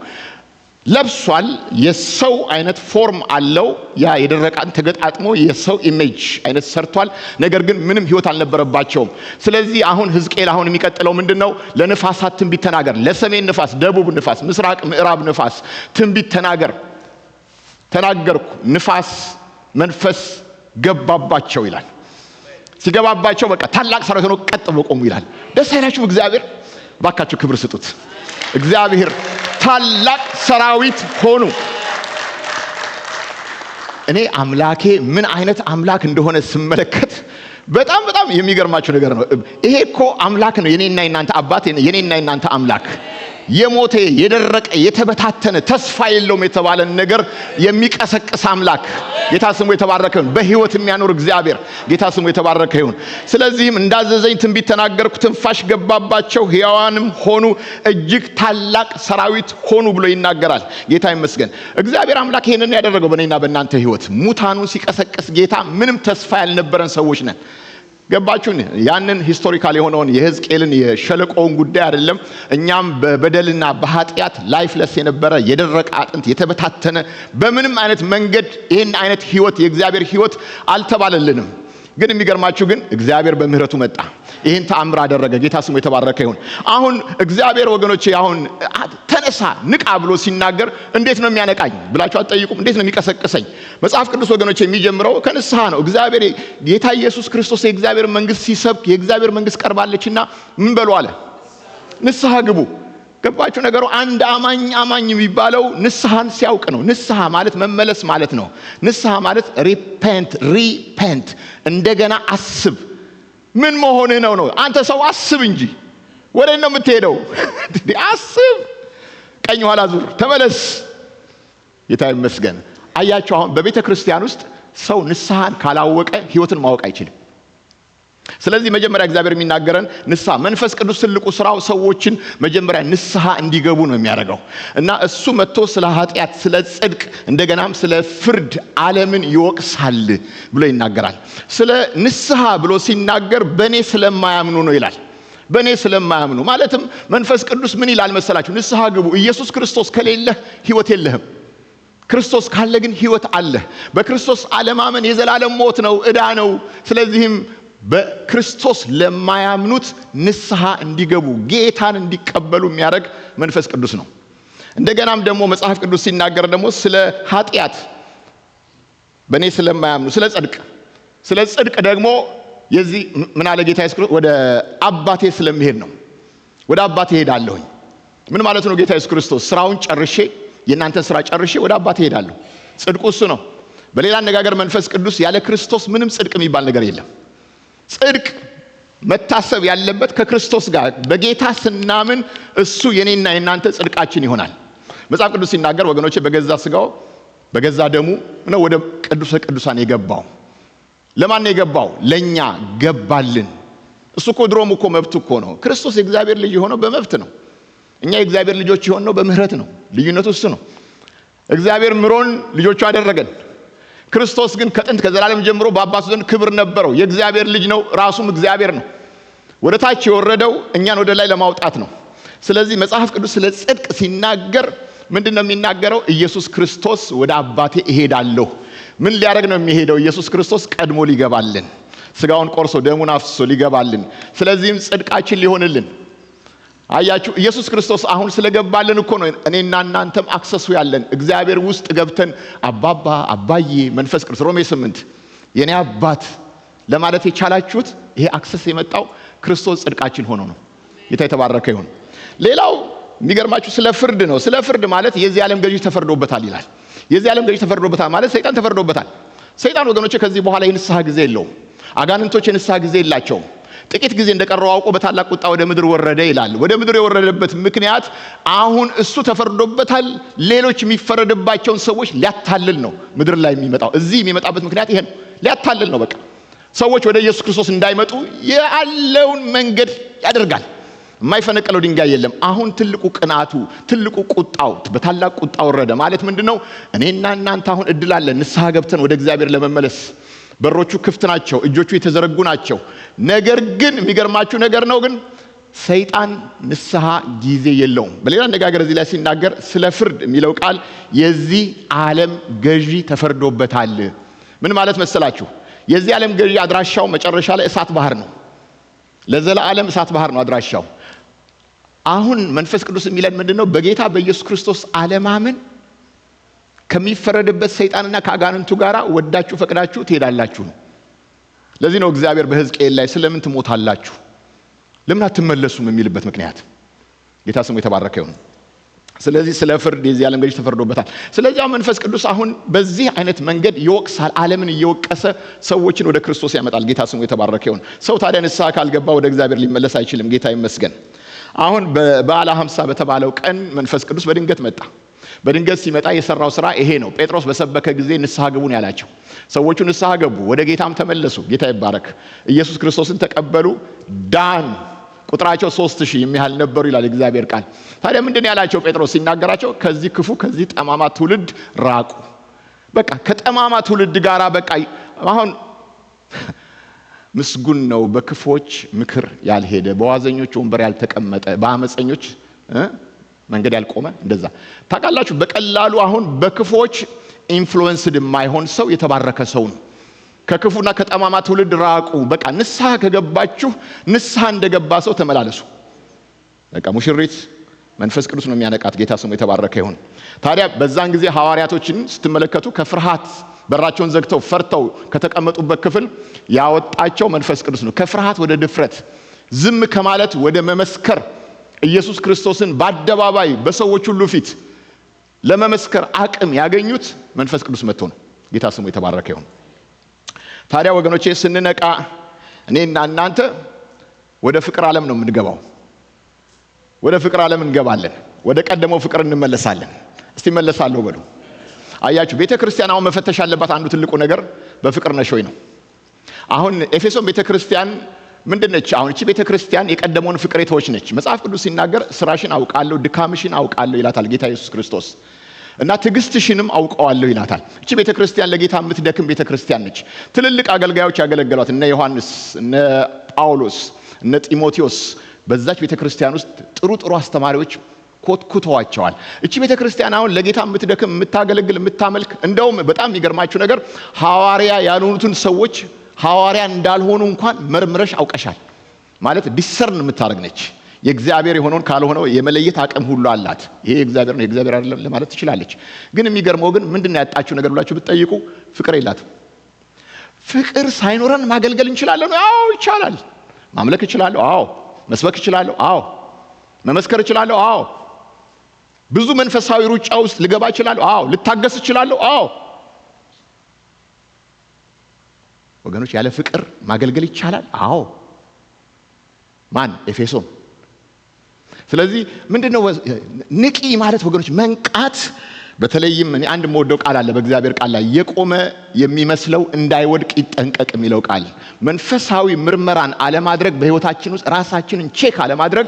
ለብሷል። የሰው አይነት ፎርም አለው። ያ የደረቃን ተገጣጥሞ የሰው ኢሜጅ አይነት ሰርቷል። ነገር ግን ምንም ህይወት አልነበረባቸውም። ስለዚህ አሁን ሕዝቅኤል አሁን የሚቀጥለው ምንድነው? ለንፋሳት ትንቢት ተናገር። ለሰሜን ንፋስ፣ ደቡብ ንፋስ፣ ምስራቅ ምዕራብ ንፋስ ትንቢት ተናገር። ተናገርኩ። ንፋስ፣ መንፈስ፣ ገባባቸው ይላል። ሲገባባቸው በቃ ታላቅ ሰራዊት ሆኖ ቀጥ ብሎ ቆሙ ይላል። ደስ አይላችሁም? እግዚአብሔር ባካችሁ ክብር ስጡት። እግዚአብሔር ታላቅ ሰራዊት ሆኑ። እኔ አምላኬ ምን አይነት አምላክ እንደሆነ ስመለከት በጣም የሚገርማችሁ ነገር ነው። ይሄ እኮ አምላክ ነው። የኔና የናንተ አባት፣ የኔና የናንተ አምላክ የሞተ የደረቀ የተበታተነ ተስፋ የለውም የተባለን ነገር የሚቀሰቅስ አምላክ ጌታ ስሙ የተባረከ ይሁን። በህይወት የሚያኖር እግዚአብሔር ጌታ ስሙ የተባረከ ይሁን። ስለዚህም እንዳዘዘኝ ትንቢት ተናገርኩ፣ ትንፋሽ ገባባቸው፣ ሕያዋንም ሆኑ፣ እጅግ ታላቅ ሰራዊት ሆኑ ብሎ ይናገራል። ጌታ ይመስገን። እግዚአብሔር አምላክ ይሄንን ያደረገው በእኔና በእናንተ ህይወት ሙታኑን ሲቀሰቅስ ጌታ ምንም ተስፋ ያልነበረን ሰዎች ነን። ገባችሁን? ያንን ሂስቶሪካል የሆነውን የሕዝቅኤልን የሸለቆውን ጉዳይ አይደለም። እኛም በበደልና በኃጢአት ላይፍለስ የነበረ የደረቀ አጥንት የተበታተነ በምንም አይነት መንገድ ይህን አይነት ህይወት የእግዚአብሔር ህይወት አልተባለልንም። ግን የሚገርማችሁ ግን እግዚአብሔር በምህረቱ መጣ፣ ይህን ተአምር አደረገ። ጌታ ስሙ የተባረከ ይሁን። አሁን እግዚአብሔር ወገኖቼ አሁን ተነሳ ንቃ ብሎ ሲናገር እንዴት ነው የሚያነቃኝ ብላችሁ አትጠይቁም? እንዴት ነው የሚቀሰቅሰኝ? መጽሐፍ ቅዱስ ወገኖቼ የሚጀምረው ከንስሐ ነው። እግዚአብሔር ጌታ ኢየሱስ ክርስቶስ የእግዚአብሔር መንግስት ሲሰብክ የእግዚአብሔር መንግስት ቀርባለችና ምን በሉ አለ? ንስሐ ግቡ። ገባችሁ ነገሩ? አንድ አማኝ የሚባለው ንስሐን ሲያውቅ ነው። ንስሐ ማለት መመለስ ማለት ነው። ንስሐ ማለት ሪፔንት እንደገና አስብ። ምን መሆንህ ነው? አንተ ሰው አስብ እንጂ ወደ ነው የምትሄደው? አስብ፣ ቀኝ ኋላ ዙር፣ ተመለስ። ጌታ ይመስገን። አያችሁ አሁን በቤተ ክርስቲያን ውስጥ ሰው ንስሐን ካላወቀ ህይወትን ማወቅ አይችልም። ስለዚህ መጀመሪያ እግዚአብሔር የሚናገረን ንስሐ፣ መንፈስ ቅዱስ ትልቁ ስራው ሰዎችን መጀመሪያ ንስሐ እንዲገቡ ነው የሚያደርገው እና እሱ መጥቶ ስለ ኃጢአት፣ ስለ ጽድቅ፣ እንደገናም ስለ ፍርድ ዓለምን ይወቅሳል ብሎ ይናገራል። ስለ ንስሐ ብሎ ሲናገር በእኔ ስለማያምኑ ነው ይላል። በእኔ ስለማያምኑ ማለትም መንፈስ ቅዱስ ምን ይላል መሰላችሁ? ንስሐ ግቡ። ኢየሱስ ክርስቶስ ከሌለህ ህይወት የለህም። ክርስቶስ ካለ ግን ህይወት አለ። በክርስቶስ አለማመን የዘላለም ሞት ነው፣ ዕዳ ነው። ስለዚህም በክርስቶስ ለማያምኑት ንስሐ እንዲገቡ ጌታን እንዲቀበሉ የሚያደርግ መንፈስ ቅዱስ ነው። እንደገናም ደግሞ መጽሐፍ ቅዱስ ሲናገር ደግሞ ስለ ኃጢአት በእኔ ስለማያምኑ፣ ስለ ጽድቅ ደግሞ የዚህ ምን አለ ጌታ ኢየሱስ ክርስቶስ? ወደ አባቴ ስለሚሄድ ነው። ወደ አባቴ ሄዳለሁኝ። ምን ማለት ነው? ጌታ ኢየሱስ ክርስቶስ ስራውን ጨርሼ፣ የእናንተን ስራ ጨርሼ ወደ አባቴ ሄዳለሁ። ጽድቁ እሱ ነው። በሌላ አነጋገር መንፈስ ቅዱስ ያለ ክርስቶስ ምንም ጽድቅ የሚባል ነገር የለም። ጽድቅ መታሰብ ያለበት ከክርስቶስ ጋር በጌታ ስናምን እሱ የኔና የናንተ ጽድቃችን ይሆናል። መጽሐፍ ቅዱስ ሲናገር ወገኖቼ በገዛ ስጋው በገዛ ደሙ ነው ወደ ቅዱሰ ቅዱሳን የገባው። ለማን ነው የገባው? ለኛ ገባልን። እሱ እኮ ድሮም እኮ መብት እኮ ነው። ክርስቶስ የእግዚአብሔር ልጅ የሆነው በመብት ነው። እኛ የእግዚአብሔር ልጆች የሆነው በምህረት ነው። ልዩነቱ እሱ ነው። እግዚአብሔር ምሮን ልጆቹ አደረገን። ክርስቶስ ግን ከጥንት ከዘላለም ጀምሮ በአባቱ ዘንድ ክብር ነበረው። የእግዚአብሔር ልጅ ነው፣ ራሱም እግዚአብሔር ነው። ወደ ታች የወረደው እኛን ወደ ላይ ለማውጣት ነው። ስለዚህ መጽሐፍ ቅዱስ ስለ ጽድቅ ሲናገር ምንድነው የሚናገረው? ኢየሱስ ክርስቶስ ወደ አባቴ እሄዳለሁ። ምን ሊያደርግ ነው የሚሄደው? ኢየሱስ ክርስቶስ ቀድሞ ሊገባልን፣ ስጋውን ቆርሶ ደሙን አፍስሶ ሊገባልን፣ ስለዚህም ጽድቃችን ሊሆንልን። አያችሁ ኢየሱስ ክርስቶስ አሁን ስለገባልን እኮ ነው እኔና እናንተም አክሰሱ ያለን እግዚአብሔር ውስጥ ገብተን አባባ አባዬ መንፈስ ቅዱስ ሮሜ 8 የኔ አባት ለማለት የቻላችሁት ይሄ አክሰስ የመጣው ክርስቶስ ጽድቃችን ሆኖ ነው። ጌታ የተባረከ ይሁን። ሌላው የሚገርማችሁ ስለ ፍርድ ነው። ስለ ፍርድ ማለት የዚህ ዓለም ገዢ ተፈርዶበታል ይላል። የዚህ ዓለም ገዢ ተፈርዶበታል ማለት ሰይጣን ተፈርዶበታል። ሰይጣን ወገኖቼ ከዚህ በኋላ የንስሐ ጊዜ የለውም። አጋንንቶች የንስሐ ጊዜ የላቸውም። ጥቂት ጊዜ እንደቀረው አውቆ በታላቅ ቁጣ ወደ ምድር ወረደ ይላል። ወደ ምድር የወረደበት ምክንያት አሁን እሱ ተፈርዶበታል። ሌሎች የሚፈረድባቸውን ሰዎች ሊያታልል ነው ምድር ላይ የሚመጣው። እዚህ የሚመጣበት ምክንያት ይሄ ነው፣ ሊያታልል ነው። በቃ ሰዎች ወደ ኢየሱስ ክርስቶስ እንዳይመጡ ያለውን መንገድ ያደርጋል። የማይፈነቀለው ድንጋይ የለም። አሁን ትልቁ ቅናቱ፣ ትልቁ ቁጣው በታላቅ ቁጣ ወረደ ማለት ምንድነው? እኔና እናንተ አሁን እድል አለን ንስሐ ገብተን ወደ እግዚአብሔር ለመመለስ። በሮቹ ክፍት ናቸው፣ እጆቹ የተዘረጉ ናቸው። ነገር ግን የሚገርማችሁ ነገር ነው ግን ሰይጣን ንስሐ ጊዜ የለውም። በሌላ አነጋገር እዚህ ላይ ሲናገር ስለ ፍርድ የሚለው ቃል የዚህ ዓለም ገዢ ተፈርዶበታል። ምን ማለት መሰላችሁ? የዚህ ዓለም ገዢ አድራሻው መጨረሻ ላይ እሳት ባህር ነው። ለዘላለም እሳት ባህር ነው አድራሻው። አሁን መንፈስ ቅዱስ የሚለን ምንድነው? በጌታ በኢየሱስ ክርስቶስ አለማመን ከሚፈረድበት ሰይጣንና ከአጋንንቱ ጋራ ወዳችሁ ፈቅዳችሁ ትሄዳላችሁ ነው። ለዚህ ነው እግዚአብሔር በሕዝቅኤል ላይ ስለምን ትሞታላችሁ ለምን አትመለሱም የሚልበት ምክንያት። ጌታ ስሙ የተባረከ ይሁን። ስለዚህ ስለ ፍርድ የዚህ ዓለም ገዥ ተፈርዶበታል። ስለዚህ መንፈስ ቅዱስ አሁን በዚህ አይነት መንገድ ይወቅሳል። ዓለምን እየወቀሰ ሰዎችን ወደ ክርስቶስ ያመጣል። ጌታ ስሙ የተባረከ ይሁን። ሰው ታዲያ ንስሐ ካልገባ ወደ እግዚአብሔር ሊመለስ አይችልም። ጌታ ይመስገን። አሁን በበዓለ ሃምሳ በተባለው ቀን መንፈስ ቅዱስ በድንገት መጣ። በድንገት ሲመጣ የሰራው ስራ ይሄ ነው። ጴጥሮስ በሰበከ ጊዜ ንስሐ ግቡ ነው ያላቸው። ሰዎቹ ንስሐ ገቡ፣ ወደ ጌታም ተመለሱ። ጌታ ይባረክ። ኢየሱስ ክርስቶስን ተቀበሉ፣ ዳኑ። ቁጥራቸው 3000 የሚያህል ነበሩ ይላል እግዚአብሔር ቃል። ታዲያ ምንድን ያላቸው ጴጥሮስ ሲናገራቸው ከዚህ ክፉ ከዚህ ጠማማ ትውልድ ራቁ። በቃ ከጠማማ ትውልድ ጋር በቃ አሁን ምስጉን ነው በክፎች ምክር ያልሄደ፣ በዋዘኞች ወንበር ያልተቀመጠ፣ በአመፀኞች መንገድ ያልቆመ። እንደዛ ታውቃላችሁ። በቀላሉ አሁን በክፎች ኢንፍሉዌንስድ የማይሆን ሰው የተባረከ ሰው ነው። ከክፉና ከጠማማ ትውልድ ራቁ። በቃ ንስሐ ከገባችሁ ንስሐ እንደገባ ሰው ተመላለሱ። በቃ ሙሽሪት መንፈስ ቅዱስ ነው የሚያነቃት። ጌታ ስሙ የተባረከ ይሁን። ታዲያ በዛን ጊዜ ሐዋርያቶችን ስትመለከቱ ከፍርሃት በራቸውን ዘግተው ፈርተው ከተቀመጡበት ክፍል ያወጣቸው መንፈስ ቅዱስ ነው። ከፍርሃት ወደ ድፍረት፣ ዝም ከማለት ወደ መመስከር፣ ኢየሱስ ክርስቶስን በአደባባይ በሰዎች ሁሉ ፊት ለመመስከር አቅም ያገኙት መንፈስ ቅዱስ መጥቶ ነው። ጌታ ስሙ የተባረከ ይሁን። ታዲያ ወገኖቼ ስንነቃ እኔና እናንተ ወደ ፍቅር ዓለም ነው የምንገባው። ወደ ፍቅር ዓለም እንገባለን። ወደ ቀደመው ፍቅር እንመለሳለን። እስቲ መለሳለሁ በሉ። አያችሁ፣ ቤተክርስቲያን አሁን መፈተሽ ያለባት አንዱ ትልቁ ነገር በፍቅር ነሽ ወይ ነው። አሁን ኤፌሶን ቤተክርስቲያን ምንድነች? አሁን እቺ ቤተክርስቲያን የቀደመውን ፍቅር የተወች ነች። መጽሐፍ ቅዱስ ሲናገር ስራሽን አውቃለሁ፣ ድካምሽን አውቃለሁ ይላታል ጌታ ኢየሱስ ክርስቶስ። እና ትዕግስትሽንም አውቀዋለሁ ይላታል። እቺ ቤተክርስቲያን ለጌታ የምትደክም ቤተክርስቲያን ነች። ትልልቅ አገልጋዮች ያገለገሏት እነ ዮሐንስ፣ እነ ጳውሎስ፣ እነ ጢሞቴዎስ በዛች ቤተክርስቲያን ውስጥ ጥሩ ጥሩ አስተማሪዎች ኮትኩተዋቸዋል። እቺ ቤተክርስቲያን አሁን ለጌታ የምትደክም፣ የምታገለግል፣ የምታመልክ፣ እንደውም በጣም የሚገርማችሁ ነገር ሐዋርያ ያልሆኑትን ሰዎች ሐዋርያ እንዳልሆኑ እንኳን መርምረሽ አውቀሻል ማለት ዲሰርን የምታደርግ ነች። የእግዚአብሔር የሆነውን ካልሆነው የመለየት አቅም ሁሉ አላት። ይሄ የእግዚአብሔር ነው የእግዚአብሔር አይደለም ለማለት ትችላለች። ግን የሚገርመው ግን ምንድነው ያጣችው ነገር ብላችሁ ብትጠይቁ ፍቅር የላትም። ፍቅር ሳይኖረን ማገልገል እንችላለን? አዎ ይቻላል። ማምለክ እችላለሁ? አዎ። መስበክ እችላለሁ? አዎ። መመስከር እችላለሁ? አዎ። ብዙ መንፈሳዊ ሩጫ ውስጥ ልገባ እችላለሁ? አዎ። ልታገስ እችላለሁ? አዎ። ወገኖች ያለ ፍቅር ማገልገል ይቻላል? አዎ። ማን? ኤፌሶን። ስለዚህ ምንድነው ንቂ ማለት ወገኖች መንቃት። በተለይም እኔ አንድ የምወደው ቃል አለ በእግዚአብሔር ቃል ላይ የቆመ የሚመስለው እንዳይወድቅ ይጠንቀቅ የሚለው ቃል። መንፈሳዊ ምርመራን አለማድረግ፣ በህይወታችን ውስጥ ራሳችንን ቼክ አለማድረግ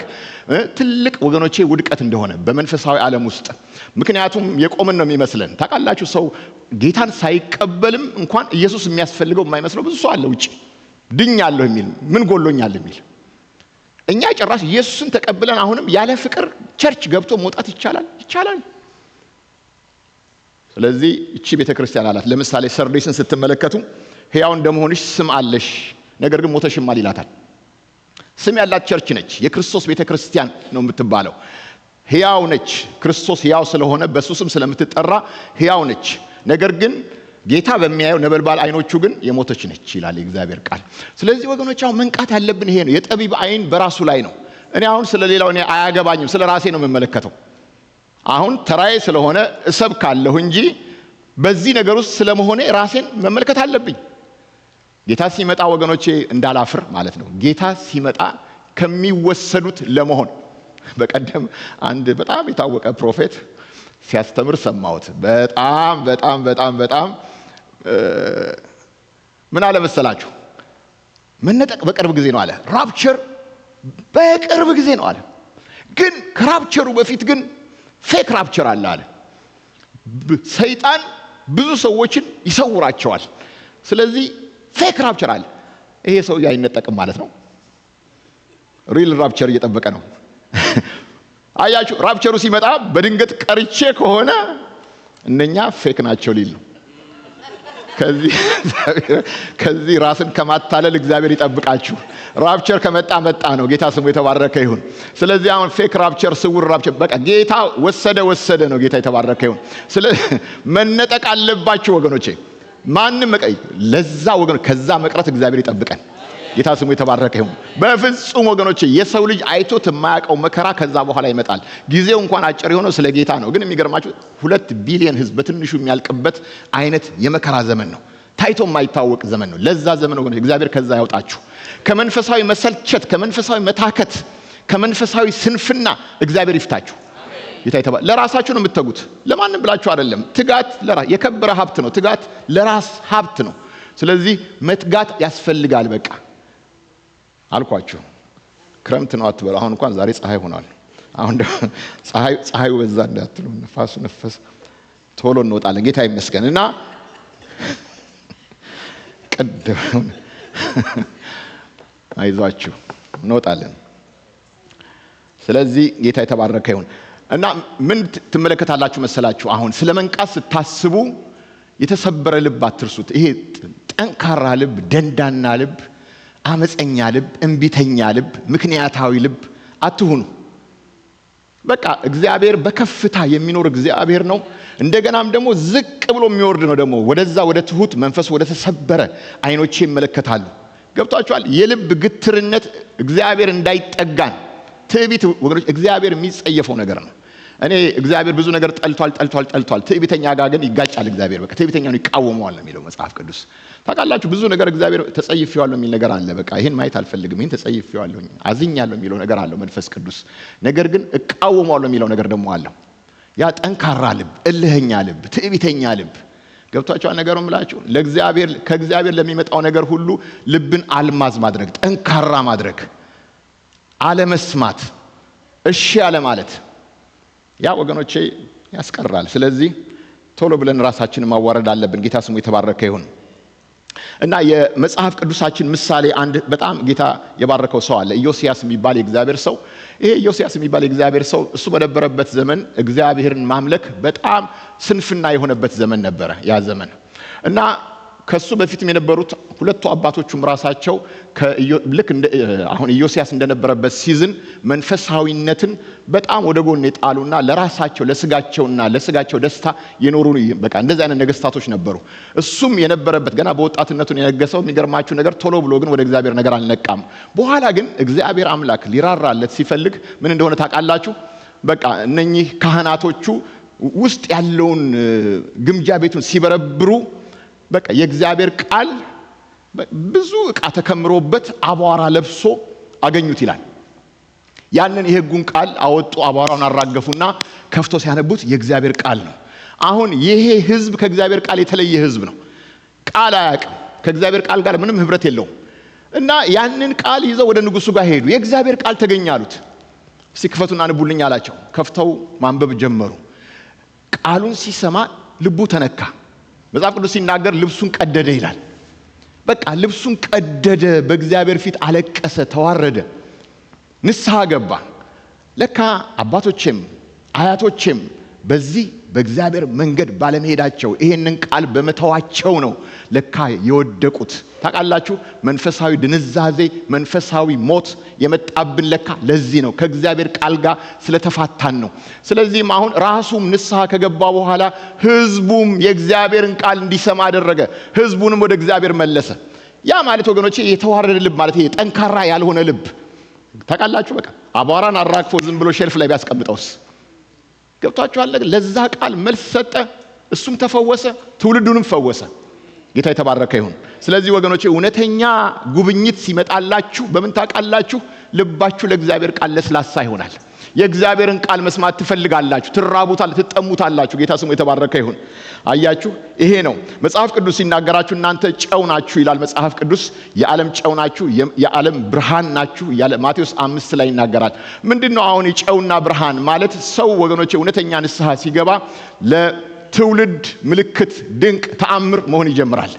ትልቅ ወገኖቼ ውድቀት እንደሆነ በመንፈሳዊ ዓለም ውስጥ። ምክንያቱም የቆመን ነው የሚመስለን። ታውቃላችሁ ሰው ጌታን ሳይቀበልም እንኳን ኢየሱስ የሚያስፈልገው የማይመስለው ብዙ ሰው አለ ውጪ። ድኛለሁ የሚል ምን ጎሎኛል የሚል። እኛ ጭራሽ ኢየሱስን ተቀብለን አሁንም ያለ ፍቅር ቸርች ገብቶ መውጣት ይቻላል? ይቻላል። ስለዚህ እቺ ቤተክርስቲያን አላት። ለምሳሌ ሰርዴስን ስትመለከቱ ሕያው እንደመሆንሽ ስም አለሽ ነገር ግን ሞተሽማል ይላታል። ስም ያላት ቸርች ነች። የክርስቶስ ቤተክርስቲያን ነው የምትባለው። ሕያው ነች። ክርስቶስ ሕያው ስለሆነ በሱ ስም ስለምትጠራ ሕያው ነች። ነገር ግን ጌታ በሚያየው ነበልባል አይኖቹ ግን የሞተች ነች ይላል የእግዚአብሔር ቃል። ስለዚህ ወገኖች አሁን መንቃት ያለብን ይሄ ነው። የጠቢብ አይን በራሱ ላይ ነው። እኔ አሁን ስለሌላው እኔ አያገባኝም፣ ስለ ራሴ ነው የምመለከተው። አሁን ተራዬ ስለሆነ እሰብካለሁ እንጂ በዚህ ነገር ውስጥ ስለመሆኔ ራሴን መመልከት አለብኝ። ጌታ ሲመጣ ወገኖቼ እንዳላፍር ማለት ነው። ጌታ ሲመጣ ከሚወሰዱት ለመሆን በቀደም አንድ በጣም የታወቀ ፕሮፌት ሲያስተምር ሰማሁት። በጣም በጣም በጣም በጣም ምን አለ መሰላችሁ? መነጠቅ በቅርብ ጊዜ ነው አለ። ራፕቸር በቅርብ ጊዜ ነው አለ። ግን ከራፕቸሩ በፊት ግን ፌክ ራፕቸር አለ አለ። ሰይጣን ብዙ ሰዎችን ይሰውራቸዋል። ስለዚህ ፌክ ራፕቸር አለ። ይሄ ሰው አይነጠቅም ማለት ነው። ሪል ራፕቸር እየጠበቀ ነው። አያችሁ፣ ራፕቸሩ ሲመጣ በድንገት ቀርቼ ከሆነ እነኛ ፌክ ናቸው ሊል ነው። ከዚህ ራስን ከማታለል እግዚአብሔር ይጠብቃችሁ። ራፕቸር ከመጣ ነው። ጌታ ስሙ የተባረከ ይሁን። ስለዚህ አሁን ፌክ ራፕቸር፣ ስውር ራፕቸር በቃ ጌታ ወሰደ ነው። ጌታ የተባረከ ይሁን። ስለዚህ መነጠቅ አለባችሁ ወገኖቼ። ማንም ለዛ ወገኖ ከዛ መቅረት እግዚአብሔር ይጠብቀን። ጌታ ስሙ የተባረከ ይሁን። በፍጹም ወገኖቼ የሰው ልጅ አይቶት የማያውቀው መከራ ከዛ በኋላ ይመጣል። ጊዜው እንኳን አጭር የሆነው ስለ ጌታ ነው። ግን የሚገርማችሁ 2 ቢሊዮን ህዝብ በትንሹ የሚያልቅበት አይነት የመከራ ዘመን ነው። ታይቶ የማይታወቅ ዘመን ነው። ለዛ ዘመን ወገኖቼ እግዚአብሔር ከዛ ያውጣችሁ። ከመንፈሳዊ መሰልቸት፣ ከመንፈሳዊ መታከት፣ ከመንፈሳዊ ስንፍና እግዚአብሔር ይፍታችሁ። ለራሳችሁ ነው የምትተጉት፣ ለማንም ብላችሁ አይደለም። ትጋት የከበረ ሀብት ነው። ትጋት ለራስ ሀብት ነው። ስለዚህ መትጋት ያስፈልጋል። በቃ አልኳችሁ። ክረምት ነው አትበሉ። አሁን እንኳን ዛሬ ፀሐይ ሆኗል። አሁን ፀሐዩ በዛ እንዳትሉ፣ ነፋሱ ነፈስ፣ ቶሎ እንወጣለን። ጌታ ይመስገን። እና ቀደም አይዟችሁ እንወጣለን። ስለዚህ ጌታ የተባረከ ይሁን። እና ምን ትመለከታላችሁ መሰላችሁ? አሁን ስለ መንቃት ስታስቡ የተሰበረ ልብ አትርሱት። ይሄ ጠንካራ ልብ፣ ደንዳና ልብ፣ አመፀኛ ልብ፣ እንቢተኛ ልብ፣ ምክንያታዊ ልብ አትሁኑ። በቃ እግዚአብሔር በከፍታ የሚኖር እግዚአብሔር ነው። እንደገናም ደግሞ ዝቅ ብሎ የሚወርድ ነው። ደግሞ ወደዛ ወደ ትሁት መንፈስ ወደ ተሰበረ አይኖቼ ይመለከታሉ። ገብቷችኋል? የልብ ግትርነት እግዚአብሔር እንዳይጠጋን፣ ትዕቢት ወገኖች እግዚአብሔር የሚጸየፈው ነገር ነው። እኔ እግዚአብሔር ብዙ ነገር ጠልቷል። ትዕቢተኛ ጋር ግን ይጋጫል። እግዚአብሔር በቃ ትዕቢተኛውን ይቃወመዋል ነው የሚለው መጽሐፍ ቅዱስ። ታውቃላችሁ ብዙ ነገር እግዚአብሔር ተጸይፌዋለሁ የሚል ነገር አለ። በቃ ይሄን ማየት አልፈልግም፣ ይሄን ተጸይፌዋለሁ፣ አዝኛለሁ የሚለው ነገር አለው መንፈስ ቅዱስ። ነገር ግን እቃወመዋለሁ የሚለው ነገር ደግሞ አለው። ያ ጠንካራ ልብ፣ እልህኛ ልብ፣ ትዕቢተኛ ልብ። ገብቷችኋል ነገሩን ምላችሁ? ከእግዚአብሔር ለሚመጣው ነገር ሁሉ ልብን አልማዝ ማድረግ፣ ጠንካራ ማድረግ፣ አለመስማት፣ እሺ አለ ማለት ያ ወገኖቼ ያስቀራል። ስለዚህ ቶሎ ብለን ራሳችንን ማዋረድ አለብን። ጌታ ስሙ የተባረከ ይሁን። እና የመጽሐፍ ቅዱሳችን ምሳሌ አንድ በጣም ጌታ የባረከው ሰው አለ፣ ኢዮስያስ የሚባል የእግዚአብሔር ሰው። ይሄ ኢዮስያስ የሚባል የእግዚአብሔር ሰው እሱ በነበረበት ዘመን እግዚአብሔርን ማምለክ በጣም ስንፍና የሆነበት ዘመን ነበረ ያ ዘመን። እና ከሱ በፊትም የነበሩት 2 አባቶቹም ራሳቸው ልክ አሁን ኢዮስያስ እንደነበረበት ሲዝን መንፈሳዊነትን በጣም ወደ ጎን የጣሉና ለራሳቸው ለስጋቸው ደስታ የኖሩ በቃ እንደዚህ አይነት ነገስታቶች ነበሩ። እሱም የነበረበት ገና በወጣትነቱ የነገሰው የሚገርማችሁ ነገር ቶሎ ብሎ ግን ወደ እግዚአብሔር ነገር አልነቃም። በኋላ ግን እግዚአብሔር አምላክ ሊራራለት ሲፈልግ ምን እንደሆነ ታውቃላችሁ? በቃ እነኚህ ካህናቶቹ ውስጥ ያለውን ግምጃ ቤቱን ሲበረብሩ በቃ የእግዚአብሔር ቃል ብዙ ዕቃ ተከምሮበት አቧራ ለብሶ አገኙት ይላል። ያንን የሕጉን ቃል አወጡ፣ አቧራውን አራገፉና ከፍቶ ሲያነቡት የእግዚአብሔር ቃል ነው። አሁን ይሄ ህዝብ ከእግዚአብሔር ቃል የተለየ ህዝብ ነው። ቃል አያውቅም፣ ከእግዚአብሔር ቃል ጋር ምንም ህብረት የለውም። እና ያንን ቃል ይዘው ወደ ንጉሱ ጋር ሄዱ። የእግዚአብሔር ቃል ተገኘ አሉት። እስቲ ክፈቱና አንቡልኝ አላቸው። ከፍተው ማንበብ ጀመሩ። ቃሉን ሲሰማ ልቡ ተነካ። መጽሐፍ ቅዱስ ሲናገር ልብሱን ቀደደ ይላል። በቃ ልብሱን ቀደደ፣ በእግዚአብሔር ፊት አለቀሰ፣ ተዋረደ፣ ንስሐ ገባ። ለካ አባቶቼም አያቶቼም በዚህ በእግዚአብሔር መንገድ ባለመሄዳቸው ይሄንን ቃል በመተዋቸው ነው ለካ የወደቁት። ታውቃላችሁ መንፈሳዊ ድንዛዜ፣ መንፈሳዊ ሞት የመጣብን ለካ ለዚህ ነው፣ ከእግዚአብሔር ቃል ጋር ስለተፋታን ነው። ስለዚህም አሁን ራሱም ንስሐ ከገባ በኋላ ህዝቡም የእግዚአብሔርን ቃል እንዲሰማ አደረገ። ህዝቡንም ወደ እግዚአብሔር መለሰ። ያ ማለት ወገኖቼ የተዋረደ ልብ ማለት ይሄ ጠንካራ ያልሆነ ልብ ታውቃላችሁ። በቃ አቧራን አራግፎ ዝም ብሎ ሼልፍ ላይ ቢያስቀምጠውስ? ገብቷችኋል? ለዛ ቃል መልስ ሰጠ፣ እሱም ተፈወሰ፣ ትውልዱንም ፈወሰ። ጌታ የተባረከ ይሁን። ስለዚህ ወገኖቼ እውነተኛ ጉብኝት ሲመጣላችሁ በምን ታውቃላችሁ? ልባችሁ ለእግዚአብሔር ቃል ለስላሳ ይሆናል። የእግዚአብሔርን ቃል መስማት ትፈልጋላችሁ፣ ትጠሙታላችሁ። ጌታ ስሙ የተባረከ ይሁን። አያችሁ፣ ይሄ ነው መጽሐፍ ቅዱስ ሲናገራችሁ እናንተ ጨው ናችሁ ይላል መጽሐፍ ቅዱስ። የዓለም ጨው ናችሁ፣ የዓለም ብርሃን ናችሁ ያለ ማቴዎስ 5 ላይ ይናገራል። ምንድነው አሁን የጨውና ብርሃን ማለት? ሰው ወገኖቼ እውነተኛ ንስሐ ሲገባ ለትውልድ ምልክት፣ ድንቅ፣ ተአምር መሆን ይጀምራል።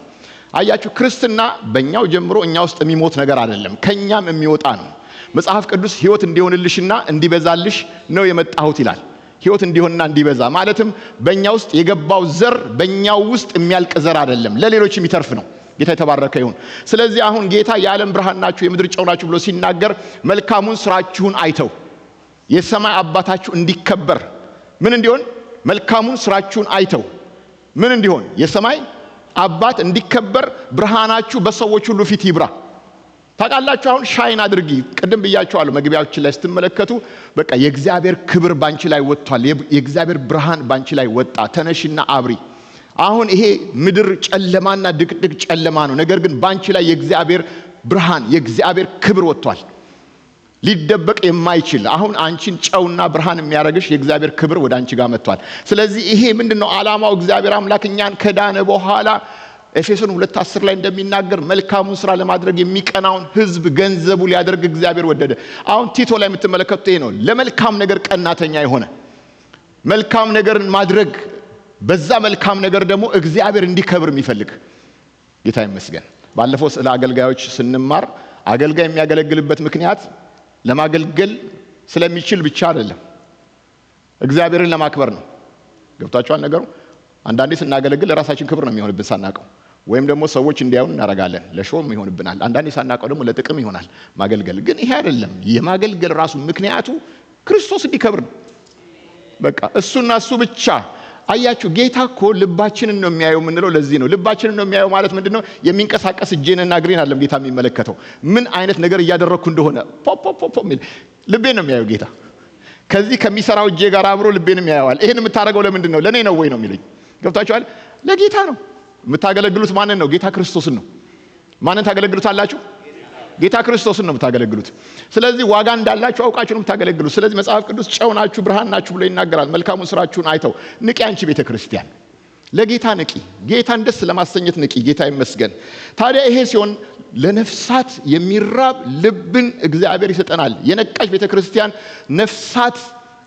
አያችሁ፣ ክርስትና በእኛው ጀምሮ እኛ ውስጥ የሚሞት ነገር አይደለም፣ ከኛም የሚወጣ ነው። መጽሐፍ ቅዱስ ሕይወት እንዲሆንልሽና እንዲበዛልሽ ነው የመጣሁት ይላል። ሕይወት እንዲሆንና እንዲበዛ ማለትም በእኛ ውስጥ የገባው ዘር በእኛው ውስጥ የሚያልቅ ዘር አይደለም፣ ለሌሎች የሚተርፍ ነው። ጌታ የተባረከ ይሁን። ስለዚህ አሁን ጌታ የዓለም ብርሃን ናችሁ የምድር ጨው ናችሁ ብሎ ሲናገር መልካሙን ስራችሁን አይተው የሰማይ አባታችሁ እንዲከበር ምን እንዲሆን? መልካሙን ስራችሁን አይተው ምን እንዲሆን? የሰማይ አባት እንዲከበር ብርሃናችሁ በሰዎች ሁሉ ፊት ይብራ። ታውቃላችሁ አሁን ሻይን አድርጊ። ቅድም ብያችኋለሁ መግቢያችን ላይ ስትመለከቱ በቃ የእግዚአብሔር ክብር ባንቺ ላይ ወጥቷል፣ የእግዚአብሔር ብርሃን ባንቺ ላይ ወጣ፣ ተነሽና አብሪ። አሁን ይሄ ምድር ጨለማና ድቅድቅ ጨለማ ነው። ነገር ግን ባንቺ ላይ የእግዚአብሔር ብርሃን የእግዚአብሔር ክብር ወጥቷል፣ ሊደበቅ የማይችል። አሁን አንቺን ጨውና ብርሃን የሚያደርግሽ የእግዚአብሔር ክብር ወደ አንቺ ጋር መጥቷል። ስለዚህ ይሄ ምንድነው ዓላማው? እግዚአብሔር አምላክ እኛን ከዳነ በኋላ ኤፌሶን 2:10 ላይ እንደሚናገር መልካሙን ስራ ለማድረግ የሚቀናውን ሕዝብ ገንዘቡ ሊያደርግ እግዚአብሔር ወደደ። አሁን ቲቶ ላይ የምትመለከቱት ይሄ ነው። ለመልካም ነገር ቀናተኛ የሆነ መልካም ነገርን ማድረግ፣ በዛ መልካም ነገር ደግሞ እግዚአብሔር እንዲከብር የሚፈልግ ጌታ ይመስገን። ባለፈው ስለ አገልጋዮች ስንማር አገልጋይ የሚያገለግልበት ምክንያት ለማገልገል ስለሚችል ብቻ አይደለም፣ እግዚአብሔርን ለማክበር ነው። ገብታችኋል ነገሩ? አንዳንዴ ስናገለግል ለራሳችን ክብር ነው የሚሆንብን ሳናቀው፣ ወይም ደግሞ ሰዎች እንዲያዩን እናደርጋለን፣ ለሾም ይሆንብናል። አንዳንዴ ሳናቀው ደግሞ ለጥቅም ይሆናል ማገልገል። ግን ይሄ አይደለም። የማገልገል ራሱ ምክንያቱ ክርስቶስ እንዲከብር ነው። በቃ እሱና እሱ ብቻ። አያችሁ ጌታ እኮ ልባችንን ነው የሚያየው የምንለው ለዚህ ነው። ልባችንን ነው የሚያየው ማለት ምንድነው? የሚንቀሳቀስ እጄንና እግሬን አይደለም ጌታ የሚመለከተው፣ ምን አይነት ነገር እያደረኩ እንደሆነ ፖፖፖፖ ሚል ልቤን ነው የሚያየው ጌታ። ከዚህ ከሚሰራው እጄ ጋር አብሮ ልቤንም ያየዋል። ይሄን የምታደርገው ለምንድን ነው? ለኔ ነው ወይ ነው የሚለኝ። ገብታችኋል? ለጌታ ነው። የምታገለግሉት ማንን ነው? ጌታ ክርስቶስን ነው። ማንን ታገለግሉታላችሁ? ጌታ ክርስቶስን ነው የምታገለግሉት። ስለዚህ ዋጋ እንዳላችሁ አውቃችሁ ነው የምታገለግሉት። ስለዚህ መጽሐፍ ቅዱስ ጨው ናችሁ ብርሃን ናችሁ ብሎ ይናገራል። መልካሙን ስራችሁን አይተው ንቂ። አንቺ ቤተ ክርስቲያን ለጌታ ንቂ፣ ጌታን ደስ ለማሰኘት ንቂ። ጌታ ይመስገን። ታዲያ ይሄ ሲሆን ለነፍሳት የሚራብ ልብን እግዚአብሔር ይሰጠናል። የነቃች ቤተ ክርስቲያን ነፍሳት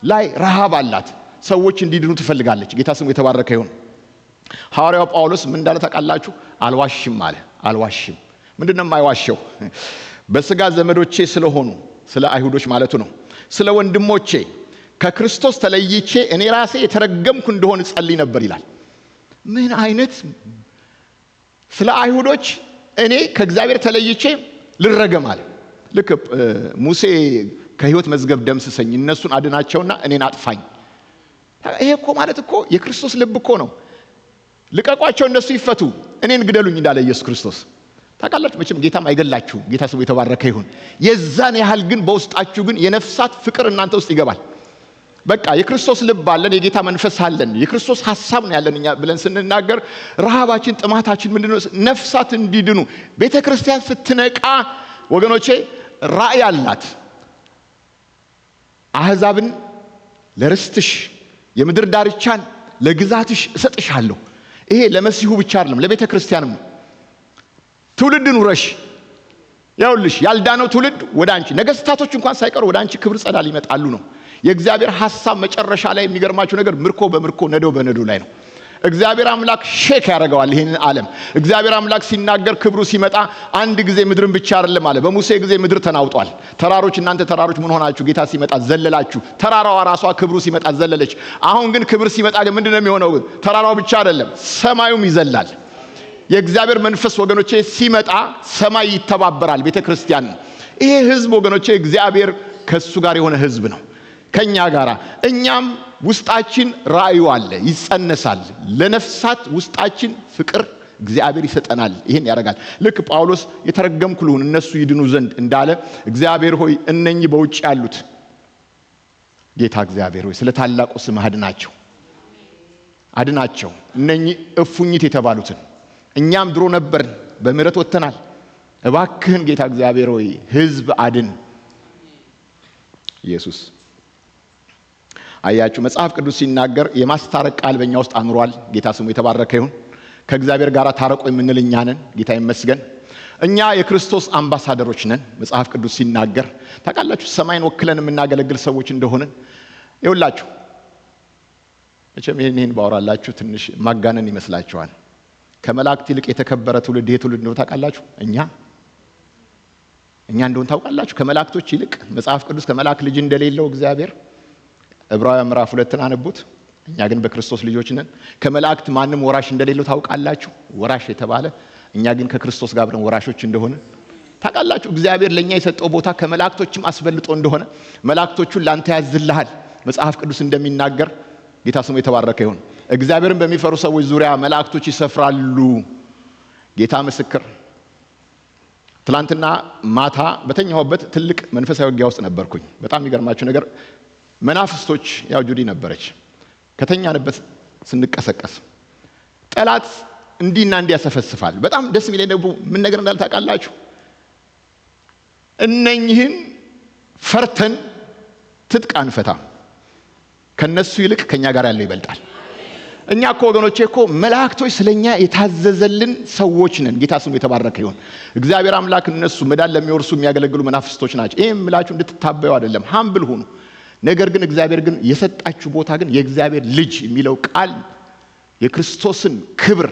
ላይ ረሃብ አላት። ሰዎች እንዲድኑ ትፈልጋለች። ጌታ ስሙ የተባረከ ይሁን። ሐዋርያው ጳውሎስ ምን እንዳለ ታውቃላችሁ? አልዋሽም አለ። አልዋሽም። ምንድነው የማይዋሸው? በስጋ ዘመዶቼ ስለሆኑ ስለ አይሁዶች ማለቱ ነው፣ ስለ ወንድሞቼ ከክርስቶስ ተለይቼ እኔ ራሴ የተረገምኩ እንደሆነ ጸልይ ነበር ይላል። ምን አይነት ስለ አይሁዶች እኔ ከእግዚአብሔር ተለይቼ ልረገም አለ። ልክ ሙሴ ከሕይወት መዝገብ ደምስሰኝ፣ እነሱን አድናቸውና እኔን አጥፋኝ። ይሄ እኮ ማለት እኮ የክርስቶስ ልብ እኮ ነው። ልቀቋቸው እነሱ ይፈቱ፣ እኔን ግደሉኝ እንዳለ ኢየሱስ ክርስቶስ። ታውቃላችሁ መቼም ጌታም አይገላችሁም። ጌታ ስሙ የተባረከ ይሁን። የዛን ያህል ግን በውስጣችሁ ግን የነፍሳት ፍቅር እናንተ ውስጥ ይገባል። በቃ የክርስቶስ ልብ አለን፣ የጌታ መንፈስ አለን፣ የክርስቶስ ሐሳብ ነው ያለን እኛ ብለን ስንናገር ረሃባችን ጥማታችን ምንድነው? ነፍሳት እንዲድኑ። ቤተ ክርስቲያን ስትነቃ ወገኖቼ ራእይ አላት። አሕዛብን ለርስትሽ የምድር ዳርቻን ለግዛትሽ እሰጥሻለሁ። ይሄ ለመሲሁ ብቻ አይደለም፣ ለቤተ ክርስቲያንም ነው። ትውልድን ውረሽ። ያውልሽ ያልዳነው ትውልድ ወደ አንቺ፣ ነገስታቶች እንኳን ሳይቀሩ ወደ አንቺ ክብር ጸዳል ይመጣሉ ነው የእግዚአብሔር ሐሳብ። መጨረሻ ላይ የሚገርማችሁ ነገር ምርኮ በምርኮ ነዶ በነዶ ላይ ነው። እግዚአብሔር አምላክ ሼክ ያደርገዋል ይሄንን ዓለም። እግዚአብሔር አምላክ ሲናገር ክብሩ ሲመጣ አንድ ጊዜ ምድርን ብቻ አይደለም አለ። በሙሴ ጊዜ ምድር ተናውጧል። ተራሮች እናንተ ተራሮች ምን ሆናችሁ? ጌታ ሲመጣ ዘለላችሁ። ተራራዋ ራሷ ክብሩ ሲመጣ ዘለለች። አሁን ግን ክብር ሲመጣ ግን ምንድነው የሚሆነው? ተራራው ብቻ አይደለም ሰማዩም ይዘላል። የእግዚአብሔር መንፈስ ወገኖቼ ሲመጣ ሰማይ ይተባበራል ቤተ ክርስቲያን። ይሄ ህዝብ ወገኖቼ እግዚአብሔር ከሱ ጋር የሆነ ህዝብ ነው ከኛ ጋር። እኛም ውስጣችን ራእዩ አለ፣ ይጸነሳል። ለነፍሳት ውስጣችን ፍቅር እግዚአብሔር ይሰጠናል። ይሄን ያደርጋል። ልክ ጳውሎስ የተረገምኩ ልሁን እነሱ ይድኑ ዘንድ እንዳለ እግዚአብሔር ሆይ እነኚህ በውጭ ያሉት ጌታ እግዚአብሔር ሆይ ስለ ታላቁ ስምህ አድናቸው፣ አድናቸው። እነኚህ እፉኝት የተባሉትን እኛም ድሮ ነበርን፣ በምህረት ወጥተናል። እባክህን ጌታ እግዚአብሔር ሆይ ህዝብ አድን። ኢየሱስ አያችሁ መጽሐፍ ቅዱስ ሲናገር የማስታረቅ ቃል በእኛ ውስጥ አኑሯል። ጌታ ስሙ የተባረከ ይሁን። ከእግዚአብሔር ጋር ታረቁ የምንል እኛ ነን። ጌታ ይመስገን። እኛ የክርስቶስ አምባሳደሮች ነን። መጽሐፍ ቅዱስ ሲናገር ታውቃላችሁ ሰማይን ወክለን የምናገለግል ሰዎች እንደሆንን። ይኸውላችሁ መቼም ይሄን ባወራላችሁ ትንሽ ማጋነን ይመስላችኋል። ከመላእክት ይልቅ የተከበረ ትውልድ ይሄ ትውልድ ነው። ታውቃላችሁ እኛ እንደሆን ታውቃላችሁ። ከመላእክቶች ይልቅ መጽሐፍ ቅዱስ ከመላእክ ልጅ እንደሌለው እግዚአብሔር ዕብራውያን ምዕራፍ 2 አነቡት። እኛ ግን በክርስቶስ ልጆች ነን፣ ከመላእክት ማንም ወራሽ እንደሌለው ታውቃላችሁ። ወራሽ የተባለ እኛ ግን ከክርስቶስ ጋር አብረን ወራሾች እንደሆነ ታውቃላችሁ። እግዚአብሔር ለኛ የሰጠው ቦታ ከመላእክቶችም አስበልጦ እንደሆነ መላእክቶቹን ላንተ ያዝልሃል መጽሐፍ ቅዱስ እንደሚናገር። ጌታ ስሙ የተባረከ ይሁን። እግዚአብሔርን በሚፈሩ ሰዎች ዙሪያ መላእክቶች ይሰፍራሉ። ጌታ ምስክር። ትላንትና ማታ በተኛሁበት ትልቅ መንፈሳዊ ውጊያ ውስጥ ነበርኩኝ። በጣም የሚገርማችሁ ነገር መናፍስቶች፣ ያው ጁዲ ነበረች፣ ከተኛንበት ስንቀሰቀስ ጠላት እንዲና እንዲህ ያሰፈስፋል። በጣም ደስ የሚለኝ ደግሞ ምን ነገር እንዳለ ታውቃላችሁ? እነኝህን ፈርተን ትጥቅ አንፈታም። ከነሱ ይልቅ ከኛ ጋር ያለው ይበልጣል። እኛ እኮ ወገኖቼ እኮ መላእክቶች ስለኛ የታዘዘልን ሰዎች ነን። ጌታ ስሙ የተባረከ ይሁን። እግዚአብሔር አምላክ እነሱ መዳን ለሚወርሱ የሚያገለግሉ መናፍስቶች ናቸው። ይሄም ምላችሁ እንድትታበዩ አይደለም፣ ሃምብል ሁኑ። ነገር ግን እግዚአብሔር ግን የሰጣችሁ ቦታ ግን የእግዚአብሔር ልጅ የሚለው ቃል የክርስቶስን ክብር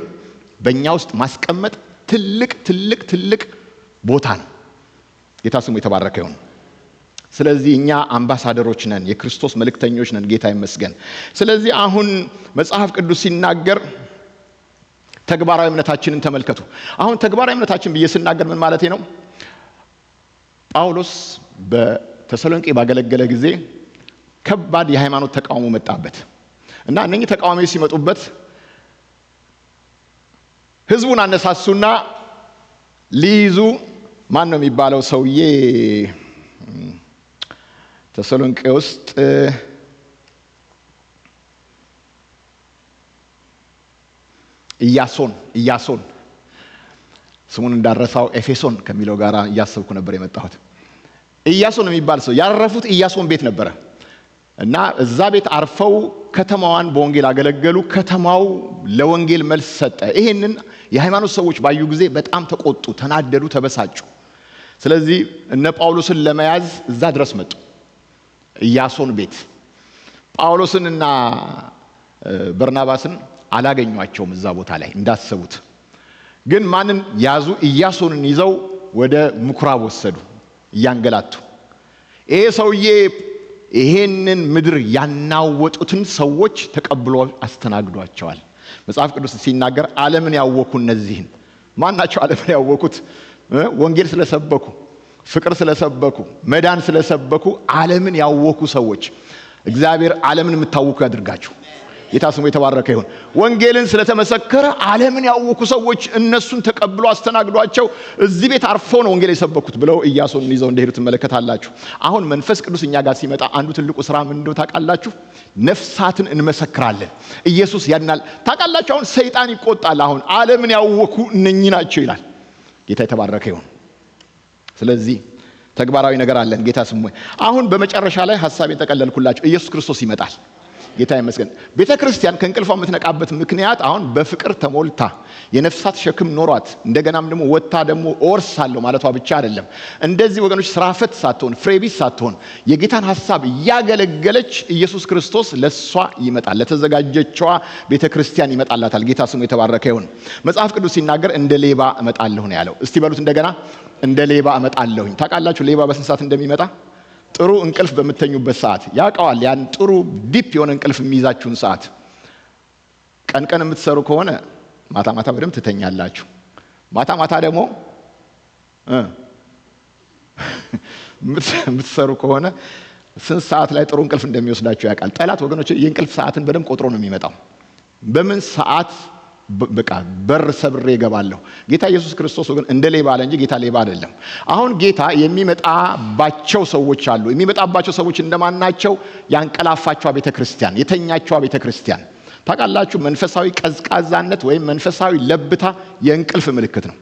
በእኛ ውስጥ ማስቀመጥ ትልቅ ትልቅ ትልቅ ቦታ ነው። ጌታ ስሙ የተባረከ ይሁን። ስለዚህ እኛ አምባሳደሮች ነን፣ የክርስቶስ መልእክተኞች ነን። ጌታ ይመስገን። ስለዚህ አሁን መጽሐፍ ቅዱስ ሲናገር ተግባራዊ እምነታችንን ተመልከቱ። አሁን ተግባራዊ እምነታችን ብዬ ስናገር ምን ማለቴ ነው? ጳውሎስ በተሰሎንቄ ባገለገለ ጊዜ ከባድ የሃይማኖት ተቃውሞ መጣበት እና እነኚህ ተቃዋሚዎች ሲመጡበት ህዝቡን አነሳሱና ሊይዙ ማን ነው የሚባለው ሰውዬ ተሰሎንቄ ውስጥ ኢያሶን ስሙን እንዳረሳው ኤፌሶን ከሚለው ጋር እያሰብኩ ነበር የመጣሁት። ኢያሶን የሚባል ሰው ያረፉት ኢያሶን ቤት ነበረ እና እዛ ቤት አርፈው ከተማዋን በወንጌል አገለገሉ። ከተማው ለወንጌል መልስ ሰጠ። ይሄንን የሃይማኖት ሰዎች ባዩ ጊዜ በጣም ተቆጡ፣ ተናደዱ፣ ተበሳጩ። ስለዚህ እነ ጳውሎስን ለመያዝ እዛ ድረስ መጡ፣ ኢያሶን ቤት። ጳውሎስንና በርናባስን አላገኟቸውም እዛ ቦታ ላይ እንዳሰቡት። ግን ማንን ያዙ? ኢያሶንን ይዘው ወደ ምኩራብ ወሰዱ እያንገላቱ። ይሄ ሰውዬ ይሄንን ምድር ያናወጡትን ሰዎች ተቀብሎ አስተናግዷቸዋል። መጽሐፍ ቅዱስ ሲናገር ዓለምን ያወኩ እነዚህን ማን ናቸው? ዓለምን ያወኩት ወንጌል ስለሰበኩ፣ ፍቅር ስለሰበኩ፣ መዳን ስለሰበኩ ዓለምን ያወኩ ሰዎች። እግዚአብሔር ዓለምን የምታወኩ ያድርጋችሁ። ጌታ ስሙ የተባረከ ይሁን። ወንጌልን ስለተመሰከረ ዓለምን ያወኩ ሰዎች እነሱን ተቀብሎ አስተናግዷቸው እዚህ ቤት አርፈው ነው ወንጌል የሰበኩት ብለው ኢያሶንን ይዘው እንደሄዱ ትመለከታላችሁ። አሁን መንፈስ ቅዱስ እኛ ጋር ሲመጣ አንዱ ትልቁ ስራ ምን እንደው ታውቃላችሁ? ነፍሳትን እንመሰክራለን። ኢየሱስ ያድናል። ታውቃላችሁ አሁን ሰይጣን ይቆጣል። አሁን ዓለምን ያወኩ እነኚህ ናቸው ይላል። ጌታ የተባረከ ይሁን። ስለዚህ ተግባራዊ ነገር አለን። ጌታ ስሙ። አሁን በመጨረሻ ላይ ሐሳቤን ጠቀለልኩላችሁ። ኢየሱስ ክርስቶስ ይመጣል። ጌታ ይመስገን። ቤተ ክርስቲያን ከእንቅልፏ የምትነቃበት ምክንያት አሁን በፍቅር ተሞልታ የነፍሳት ሸክም ኖሯት እንደገናም ደግሞ ወጣ ደግሞ እወርሳለሁ ማለቷ ብቻ አይደለም። እንደዚህ ወገኖች ስራፈት ሳትሆን ፍሬቢስ ሳትሆን የጌታን ሐሳብ እያገለገለች ኢየሱስ ክርስቶስ ለሷ ይመጣል። ለተዘጋጀችዋ ቤተ ክርስቲያን ይመጣላታል። ጌታ ስሙ የተባረከ ይሁን። መጽሐፍ ቅዱስ ሲናገር እንደ ሌባ እመጣለሁ ነው ያለው። እስቲ በሉት እንደገና፣ እንደ ሌባ እመጣለሁኝ። ታውቃላችሁ ሌባ በስንት ሰዓት እንደሚመጣ? ጥሩ እንቅልፍ በምተኙበት ሰዓት ያውቀዋል። ያን ጥሩ ዲፕ የሆነ እንቅልፍ የሚይዛችሁን ሰዓት። ቀን ቀን የምትሰሩ ከሆነ ማታ ማታ በደንብ ትተኛላችሁ። ማታ ማታ ደግሞ የምትሰሩ ከሆነ ስንት ሰዓት ላይ ጥሩ እንቅልፍ እንደሚወስዳችሁ ያውቃል። ጠላት ወገኖች የእንቅልፍ ሰዓትን በደንብ ቆጥሮ ነው የሚመጣው። በምን ሰዓት በቃ በር ሰብሬ እገባለሁ። ጌታ ኢየሱስ ክርስቶስ ወገን እንደ ሌባ አለ እንጂ ጌታ ሌባ አይደለም። አሁን ጌታ የሚመጣባቸው ሰዎች አሉ። የሚመጣባቸው ሰዎች እንደማን ናቸው? ያንቀላፋቸዋ ቤተክርስቲያን፣ የተኛቸዋ ቤተክርስቲያን። ታውቃላችሁ መንፈሳዊ ቀዝቃዛነት ወይም መንፈሳዊ ለብታ የእንቅልፍ ምልክት ነው።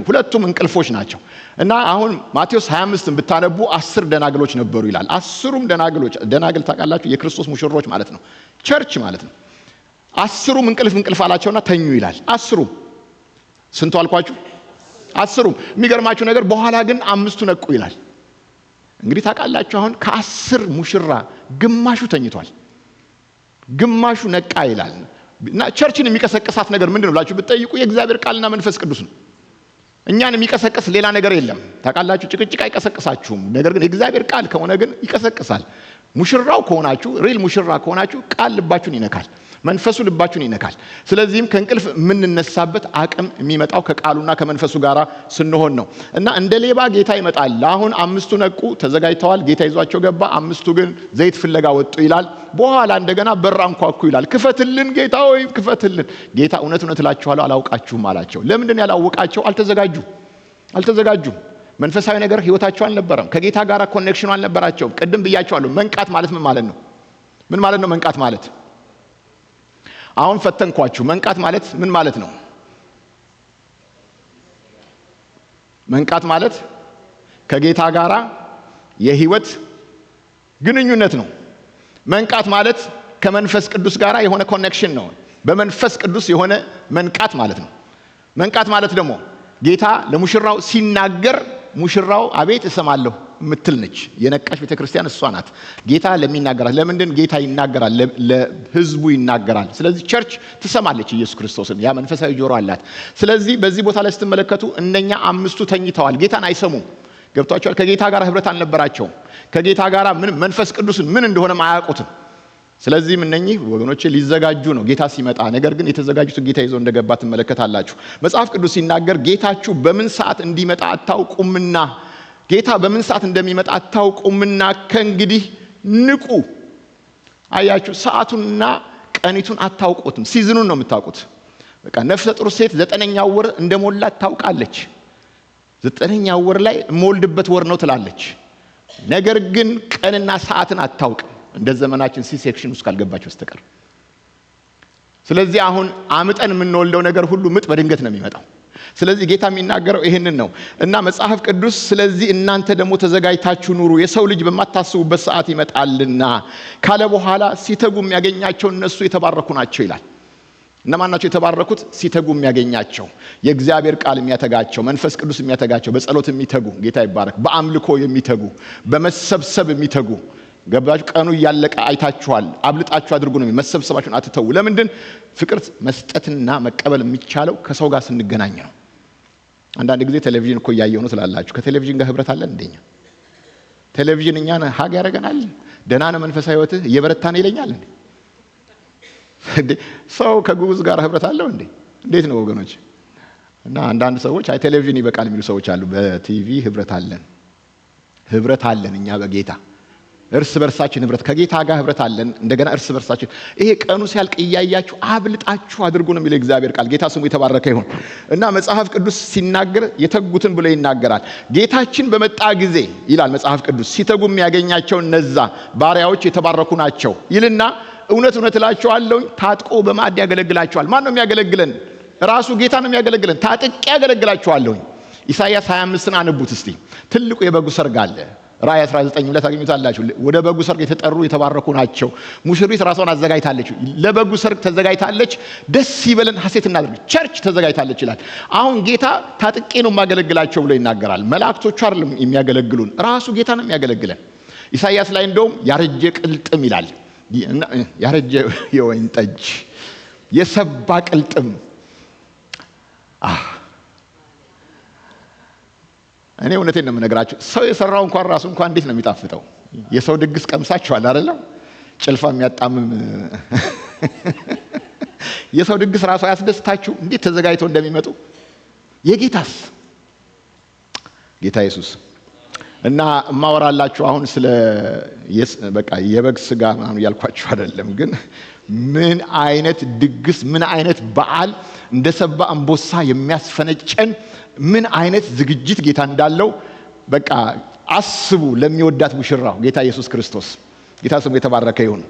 ሁለቱም እንቅልፎች ናቸው። እና አሁን ማቴዎስ 25ን ብታነቡ 10 ደናግሎች ነበሩ ይላል። 10ሩም ደናግል ታውቃላችሁ የክርስቶስ ሙሽሮች ማለት ነው፣ ቸርች ማለት ነው። 10ሩም እንቅልፍ አላቸውና ተኙ ይላል። 10ሩም ስንቱ አልኳችሁ? 10ሩም። የሚገርማችሁ ነገር በኋላ ግን 5ቱ ነቁ ይላል። እንግዲህ ታውቃላችሁ አሁን ከ10 ሙሽራ ግማሹ ተኝቷል፣ ግማሹ ነቃ ይላል። እና ቸርችን የሚቀሰቅሳት ነገር ምንድነው ብላችሁ ብትጠይቁ የእግዚአብሔር ቃልና መንፈስ ቅዱስ ነው። እኛን የሚቀሰቅስ ሌላ ነገር የለም። ታውቃላችሁ ጭቅጭቅ አይቀሰቅሳችሁም። ነገር ግን የእግዚአብሔር ቃል ከሆነ ግን ይቀሰቅሳል። ሙሽራው ከሆናችሁ ሪል ሙሽራ ከሆናችሁ ቃል ልባችሁን ይነካል፣ መንፈሱ ልባችሁን ይነካል። ስለዚህም ከእንቅልፍ የምንነሳበት አቅም የሚመጣው ከቃሉና ከመንፈሱ ጋር ስንሆን ነው። እና እንደ ሌባ ጌታ ይመጣል። አሁን 5ቱ ነቁ፣ ተዘጋጅተዋል። ጌታ ይዟቸው ገባ። 5ቱ ግን ዘይት ፍለጋ ወጡ ይላል። በኋላ እንደገና በር አንኳኩ ይላል። ክፈትልን ጌታ ሆይ ክፈትልን። ጌታ እውነት እውነት እላችኋለሁ አላውቃችሁም አላቸው። ለምንድን ያላወቃቸው? አልተዘጋጁም። መንፈሳዊ ነገር ህይወታቸው አልነበረም። ከጌታ ጋር ኮኔክሽኑ አልነበራቸውም። ቅድም ብያቸዋለሁ። መንቃት ማለት ምን ማለት ነው? ምን ማለት ነው መንቃት ማለት? አሁን ፈተንኳችሁ። መንቃት ማለት ምን ማለት ነው? መንቃት ማለት ከጌታ ጋር የህይወት ግንኙነት ነው። መንቃት ማለት ከመንፈስ ቅዱስ ጋር የሆነ ኮኔክሽን ነው። በመንፈስ ቅዱስ የሆነ መንቃት ማለት ነው። መንቃት ማለት ደግሞ ጌታ ለሙሽራው ሲናገር ሙሽራው አቤት እሰማለሁ ምትል ነች። የነቃሽ ቤተክርስቲያን እሷ ናት። ጌታ ለሚናገራት ለምንድን ጌታ ይናገራል? ለህዝቡ ይናገራል። ስለዚህ ቸርች ትሰማለች ኢየሱስ ክርስቶስን። ያ መንፈሳዊ ጆሮ አላት። ስለዚህ በዚህ ቦታ ላይ ስትመለከቱ እነኛ 5ቱ ተኝተዋል። ጌታን አይሰሙም። ገብቷቸዋል። ከጌታ ጋር ህብረት አልነበራቸውም። ከጌታ ጋር ምን መንፈስ ቅዱስን ምን እንደሆነ አያውቁትም። ስለዚህም እነኚህ ወገኖቼ ሊዘጋጁ ነው ጌታ ሲመጣ። ነገር ግን የተዘጋጁትን ጌታ ይዞ እንደገባ ትመለከታላችሁ። መጽሐፍ ቅዱስ ሲናገር ጌታችሁ በምን ሰዓት እንዲመጣ አታውቁምና፣ ጌታ በምን ሰዓት እንደሚመጣ አታውቁምና ከእንግዲህ ንቁ። አያችሁ፣ ሰዓቱንና ቀኒቱን አታውቁትም። ሲዝኑን ነው የምታውቁት። በቃ ነፍሰ ጡር ሴት 9ኛው ወር እንደሞላት ታውቃለች። 9ኛው ወር ላይ የምወልድበት ወር ነው ትላለች። ነገር ግን ቀንና ሰዓትን አታውቅም፣ እንደ ዘመናችን ሲ-ሴክሽን ውስጥ ካልገባች በስተቀር። ስለዚህ አሁን አምጠን የምንወልደው ነገር ሁሉ ምጥ በድንገት ነው የሚመጣው። ስለዚህ ጌታ የሚናገረው ይሄንን ነው። እና መጽሐፍ ቅዱስ ስለዚህ እናንተ ደግሞ ተዘጋጅታችሁ ኑሩ፣ የሰው ልጅ በማታስቡበት ሰዓት ይመጣልና ካለ በኋላ ሲተጉ የሚያገኛቸው እነሱ የተባረኩ ናቸው ይላል። እነማን ናቸው የተባረኩት? ሲተጉ የሚያገኛቸው፣ የእግዚአብሔር ቃል የሚያተጋቸው፣ መንፈስ ቅዱስ የሚያተጋቸው፣ በጸሎት የሚተጉ፣ ጌታ ይባረክ፣ በአምልኮ የሚተጉ፣ በመሰብሰብ የሚተጉ። ገባችሁ? ቀኑ እያለቀ አይታችኋል። አብልጣችሁ አድርጉ ነው። መሰብሰባችሁን አትተው። ለምንድን? ፍቅር መስጠትና መቀበል የሚቻለው ከሰው ጋር ስንገናኝ ነው። አንዳንድ ጊዜ ቴሌቪዥን እኮ እያየሁ ነው ትላላችሁ። ከቴሌቪዥን ጋር ህብረት አለን እንደኛ? ቴሌቪዥን እኛን ሀግ ያደርገናል? ደህና ነው መንፈሳዊ ህይወትህ እየበረታ ነው ይለኛል እንዴ? ሰው ከጉብዝ ጋር ህብረት አለው እንዴ? እንዴት ነው ወገኖች? እና አንዳንድ ሰዎች አይ ቴሌቪዥን ይበቃል የሚሉ ሰዎች አሉ። በቲቪ ህብረት አለን እኛ በጌታ እርስ በርሳችን ህብረት፣ ከጌታ ጋር ህብረት አለን። እንደገና እርስ በርሳችን ይሄ ቀኑ ሲያልቅ እያያችሁ አብልጣችሁ አድርጉ ነው የሚለው እግዚአብሔር ቃል። ጌታ ስሙ የተባረከ ይሁን። እና መጽሐፍ ቅዱስ ሲናገር የተጉትን ብሎ ይናገራል። ጌታችን በመጣ ጊዜ ይላል መጽሐፍ ቅዱስ ሲተጉ የሚያገኛቸው እነዛ ባሪያዎች የተባረኩ ናቸው ይልና እውነት እውነት እላችኋለሁ ታጥቆ በማዕድ ያገለግላችኋል። ማን ነው የሚያገለግለን? ራሱ ጌታ ነው የሚያገለግለን። ታጥቄ ያገለግላችኋለሁ። ኢሳይያስ 25ን አንቡት እስቲ። ትልቁ የበጉ ሰርግ አለ። ራእይ 19 ላይ ታገኙታላችሁ። ወደ በጉ ሰርግ የተጠሩ የተባረኩ ናቸው። ሙሽሪት ራሷን አዘጋጅታለች፣ ለበጉ ሰርግ ተዘጋጅታለች። ደስ ይበለን ሐሴት እናድርግ፣ ቸርች ተዘጋጅታለች ይላል። አሁን ጌታ ታጥቄ ነው የማገለግላቸው ብሎ ይናገራል። መላእክቶቹ አይደለም የሚያገለግሉን፣ ራሱ ጌታ ነው የሚያገለግለን። ኢሳይያስ ላይ እንደውም ያረጀ ቅልጥም ይላል። ያረጀ የወይን ጠጅ፣ የሰባ ቅልጥም። እኔ እውነቴን ነው የምነግራችሁ። ሰው የሰራው እንኳን ራሱ እንኳን እንዴት ነው የሚጣፍጠው? የሰው ድግስ ቀምሳችኋል አይደለም? ጭልፋ የሚያጣምም የሰው ድግስ ራሱ አያስደስታችሁ? እንዴት ተዘጋጅተው እንደሚመጡ። የጌታስ ጌታ ኢየሱስ እና ማወራላችሁ አሁን ስለ በቃ የበግ ስጋ ምናምን ያልኳችሁ አይደለም፣ ግን ምን አይነት ድግስ፣ ምን አይነት በዓል እንደሰባ አንበሳ የሚያስፈነጨን ምን አይነት ዝግጅት ጌታ እንዳለው በቃ አስቡ። ለሚወዳት ሙሽራው ጌታ ኢየሱስ ክርስቶስ ጌታ ስሙ የተባረከ ይሁን።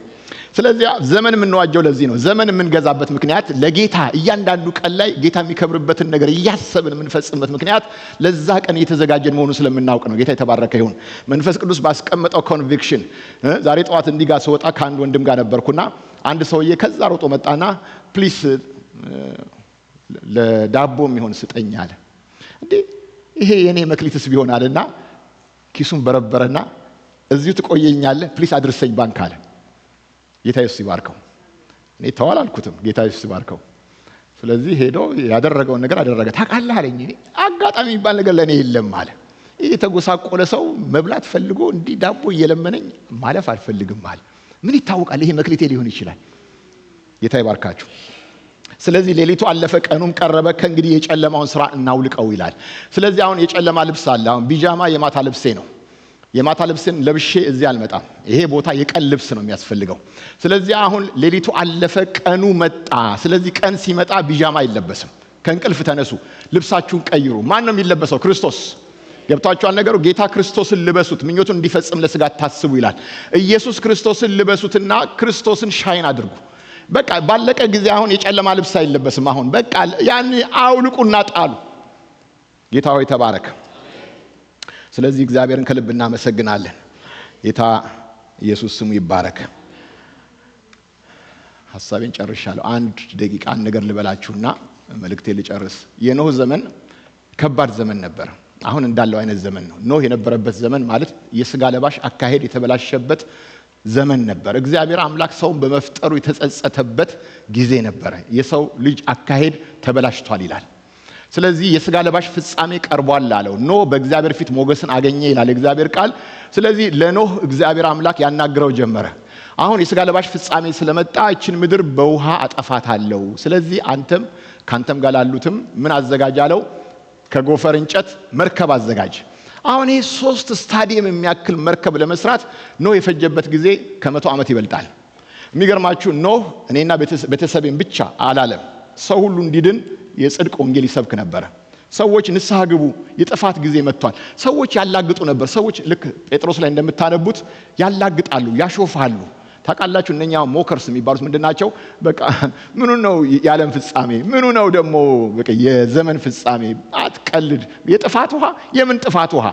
ስለዚህ ዘመን የምንዋጀው ለዚህ ነው። ዘመን የምንገዛበት ምክንያት ለጌታ እያንዳንዱ ቀን ላይ ጌታ የሚከብርበትን ነገር እያሰብን የምንፈጽምበት ምክንያት ለዛ ቀን እየተዘጋጀን መሆኑን ስለምናውቅ ነው። ጌታ የተባረከ ይሁን። መንፈስ ቅዱስ ባስቀመጠው ኮንቪክሽን ዛሬ ጠዋት እንዲህ ጋር ስወጣ ከአንድ ወንድም ጋር ነበርኩና አንድ ሰውዬ ከዛ ሮጦ መጣና ፕሊስ ለዳቦ የሚሆን ስጠኝ አለ። እንዴ ይሄ የኔ መክሊትስ ቢሆን አለና ኪሱን በረበረና እዚሁ ትቆየኛለህ ፕሊስ አድርሰኝ ባንክ አለ። ጌታ ኢየሱስ ይባርከው። እኔ ተዋል አልኩትም። ጌታ ኢየሱስ ይባርከው። ስለዚህ ሄዶ ያደረገውን ነገር አደረገ። ታውቃለህ አለኝ። እኔ አጋጣሚ የሚባል ነገር ለኔ የለም አለ። የተጎሳቆለ ሰው መብላት ፈልጎ እንዲህ ዳቦ እየለመነኝ ማለፍ አልፈልግም አለ። ምን ይታወቃል? ይሄ መክሊቴ ሊሆን ይችላል። ጌታ ይባርካችሁ። ስለዚህ ሌሊቱ አለፈ፣ ቀኑም ቀረበ። ከእንግዲህ የጨለማውን ስራ እናውልቀው ይላል። ስለዚህ አሁን የጨለማ ልብስ አለ። አሁን ቢጃማ የማታ ልብሴ ነው። የማታ ልብስን ለብሼ እዚህ አልመጣም። ይሄ ቦታ የቀን ልብስ ነው የሚያስፈልገው። ስለዚህ አሁን ሌሊቱ አለፈ፣ ቀኑ መጣ። ስለዚህ ቀን ሲመጣ ቢጃማ አይለበስም። ከእንቅልፍ ተነሱ፣ ልብሳችሁን ቀይሩ። ማን ነው የሚለበሰው? ክርስቶስ። ገብታችኋል ነገሩ? ጌታ ክርስቶስን ልበሱት፣ ምኞቱን እንዲፈጽም ለስጋ ታስቡ ይላል። ኢየሱስ ክርስቶስን ልበሱትና ክርስቶስን ሻይን አድርጉ። በቃ ባለቀ ጊዜ አሁን የጨለማ ልብስ አይለበስም። አሁን በቃ ያን አውልቁና ጣሉ። ጌታ ሆይ ተባረክ። ስለዚህ እግዚአብሔርን ከልብ እናመሰግናለን። ጌታ ኢየሱስ ስሙ ይባረክ። ሐሳቤን ጨርሻለሁ። አንድ ደቂቃ ነገር ልበላችሁና መልእክቴ ልጨርስ። የኖህ ዘመን ከባድ ዘመን ነበር። አሁን እንዳለው አይነት ዘመን ነው። ኖህ የነበረበት ዘመን ማለት የሥጋ ለባሽ አካሄድ የተበላሸበት ዘመን ነበር። እግዚአብሔር አምላክ ሰውን በመፍጠሩ የተጸጸተበት ጊዜ ነበር። የሰው ልጅ አካሄድ ተበላሽቷል ይላል። ስለዚህ የሥጋ ለባሽ ፍጻሜ ቀርቧል አለው። ኖህ በእግዚአብሔር ፊት ሞገስን አገኘ ይላል እግዚአብሔር ቃል። ስለዚህ ለኖህ እግዚአብሔር አምላክ ያናግረው ጀመረ። አሁን የሥጋ ለባሽ ፍጻሜ ስለመጣ እችን ምድር በውሃ አጠፋታለሁ። ስለዚህ አንተም ካንተም ጋር ላሉትም ምን አዘጋጅ አለው? ከጎፈር እንጨት መርከብ አዘጋጅ። አሁን ይሄ 3 ስታዲየም የሚያክል መርከብ ለመስራት ኖህ የፈጀበት ጊዜ ከ100 ዓመት ይበልጣል። የሚገርማችሁ ኖህ እኔና ቤተሰቤን ብቻ አላለም። ሰው ሁሉ እንዲድን የጽድቅ ወንጌል ይሰብክ ነበር። ሰዎች ንስሐ ግቡ፣ የጥፋት ጊዜ መጥቷል። ሰዎች ያላግጡ ነበር። ሰዎች ልክ ጴጥሮስ ላይ እንደምታነቡት ያላግጣሉ፣ ያሾፋሉ። ታውቃላችሁ እነኛ ሞከርስ የሚባሉት ምንድናቸው? በቃ ምኑ ነው የዓለም ፍጻሜ? ምኑ ነው ደግሞ በቃ የዘመን ፍጻሜ? አትቀልድ። የጥፋት ውሃ? የምን ጥፋት ውሃ?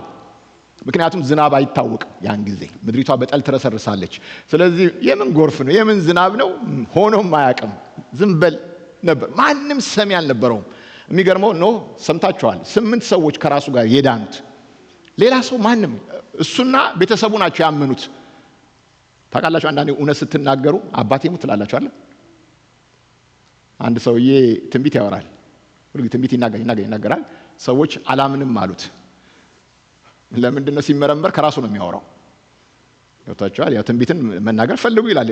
ምክንያቱም ዝናብ አይታወቅም ያን ጊዜ፣ ምድሪቷ በጠል ትረሰርሳለች። ስለዚህ የምን ጎርፍ ነው? የምን ዝናብ ነው? ሆኖም አያውቅም። ዝም በል ነበር። ማንም ሰሚ አልነበረውም። የሚገርመው ኖህ ሰምታችኋል፣ 8 ሰዎች ከራሱ ጋር የዳኑት። ሌላ ሰው ማንም፣ እሱና ቤተሰቡ ናቸው ያመኑት። ታውቃላችሁ አንዳንዴ እውነት ስትናገሩ አባቴ ሙት ትላላችሁ አይደል? አንድ ሰውዬ ትንቢት ያወራል። ሁሉ ትንቢት ይናገራል። ሰዎች አላምንም አሉት። ለምንድን ነው ሲመረመር ከራሱ ነው የሚያወራው። ገብታችኋል? ያው ትንቢትን መናገር ፈልጉ ይላል።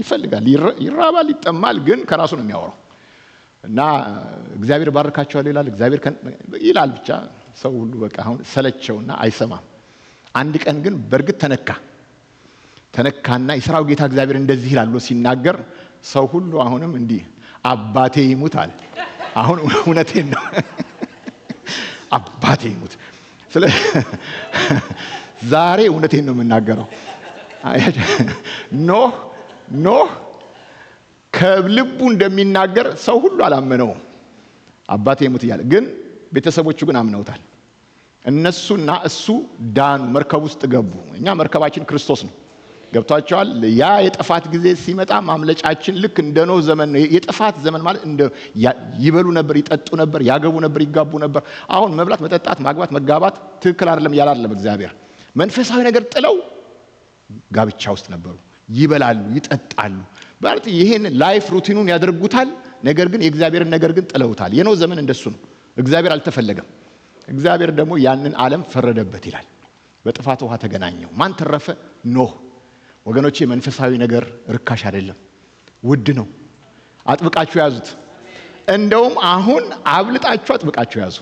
ይፈልጋል፣ ይራባል፣ ይጠማል፣ ግን ከራሱ ነው የሚያወራው። እና እግዚአብሔር ባርካቸዋል ይላል። እግዚአብሔር ይላል። ብቻ ሰው ሁሉ በቃ አሁን ሰለቸውና አይሰማም። አንድ ቀን ግን በእርግጥ ተነካና የሥራው ጌታ እግዚአብሔር እንደዚህ ይላል ብሎ ሲናገር ሰው ሁሉ አሁንም እንዲህ አባቴ ይሙት አለ። አሁን እውነቴን ነው። አባቴ ይሙት። ዛሬ እውነቴን ነው የምናገረው። ኖህ ከልቡ እንደሚናገር ሰው ሁሉ አላመነውም። አባቴ ይሙት እያለ ግን ቤተሰቦቹ ግን አምነውታል። እነሱና እሱ ዳኑ፣ መርከብ ውስጥ ገቡ። እኛ መርከባችን ክርስቶስ ነው። ገብቷቸዋል? ያ የጥፋት ጊዜ ሲመጣ ማምለጫችን ልክ እንደ ኖህ ዘመን ነው። የጥፋት ዘመን ማለት ይበሉ ነበር፣ ይጠጡ ነበር፣ ያገቡ ነበር፣ ይጋቡ ነበር። አሁን መብላት፣ መጠጣት፣ ማግባት፣ መጋባት ትክክል አይደለም እያለ አይደለም እግዚአብሔር። መንፈሳዊ ነገር ጥለው ጋብቻ ውስጥ ነበሩ። ይበላሉ፣ ይጠጣሉ። ማለት ይሄን ላይፍ ሩቲኑን ያደርጉታል። ነገር ግን የእግዚአብሔርን ነገር ግን ጥለውታል። የኖህ ዘመን እንደሱ ነው። እግዚአብሔር አልተፈለገም። እግዚአብሔር ደግሞ ያንን ዓለም ፈረደበት ይላል። በጥፋት ውሃ ተገናኘው። ማን ተረፈ? ኖህ። ወገኖቼ መንፈሳዊ ነገር ርካሽ አይደለም፣ ውድ ነው። አጥብቃችሁ ያዙት። እንደውም አሁን አብልጣችሁ አጥብቃችሁ ያዙ።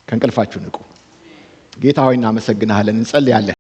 ከእንቅልፋችሁ ንቁ። ጌታ ሆይ እናመሰግናለን፣ እንጸልያለን።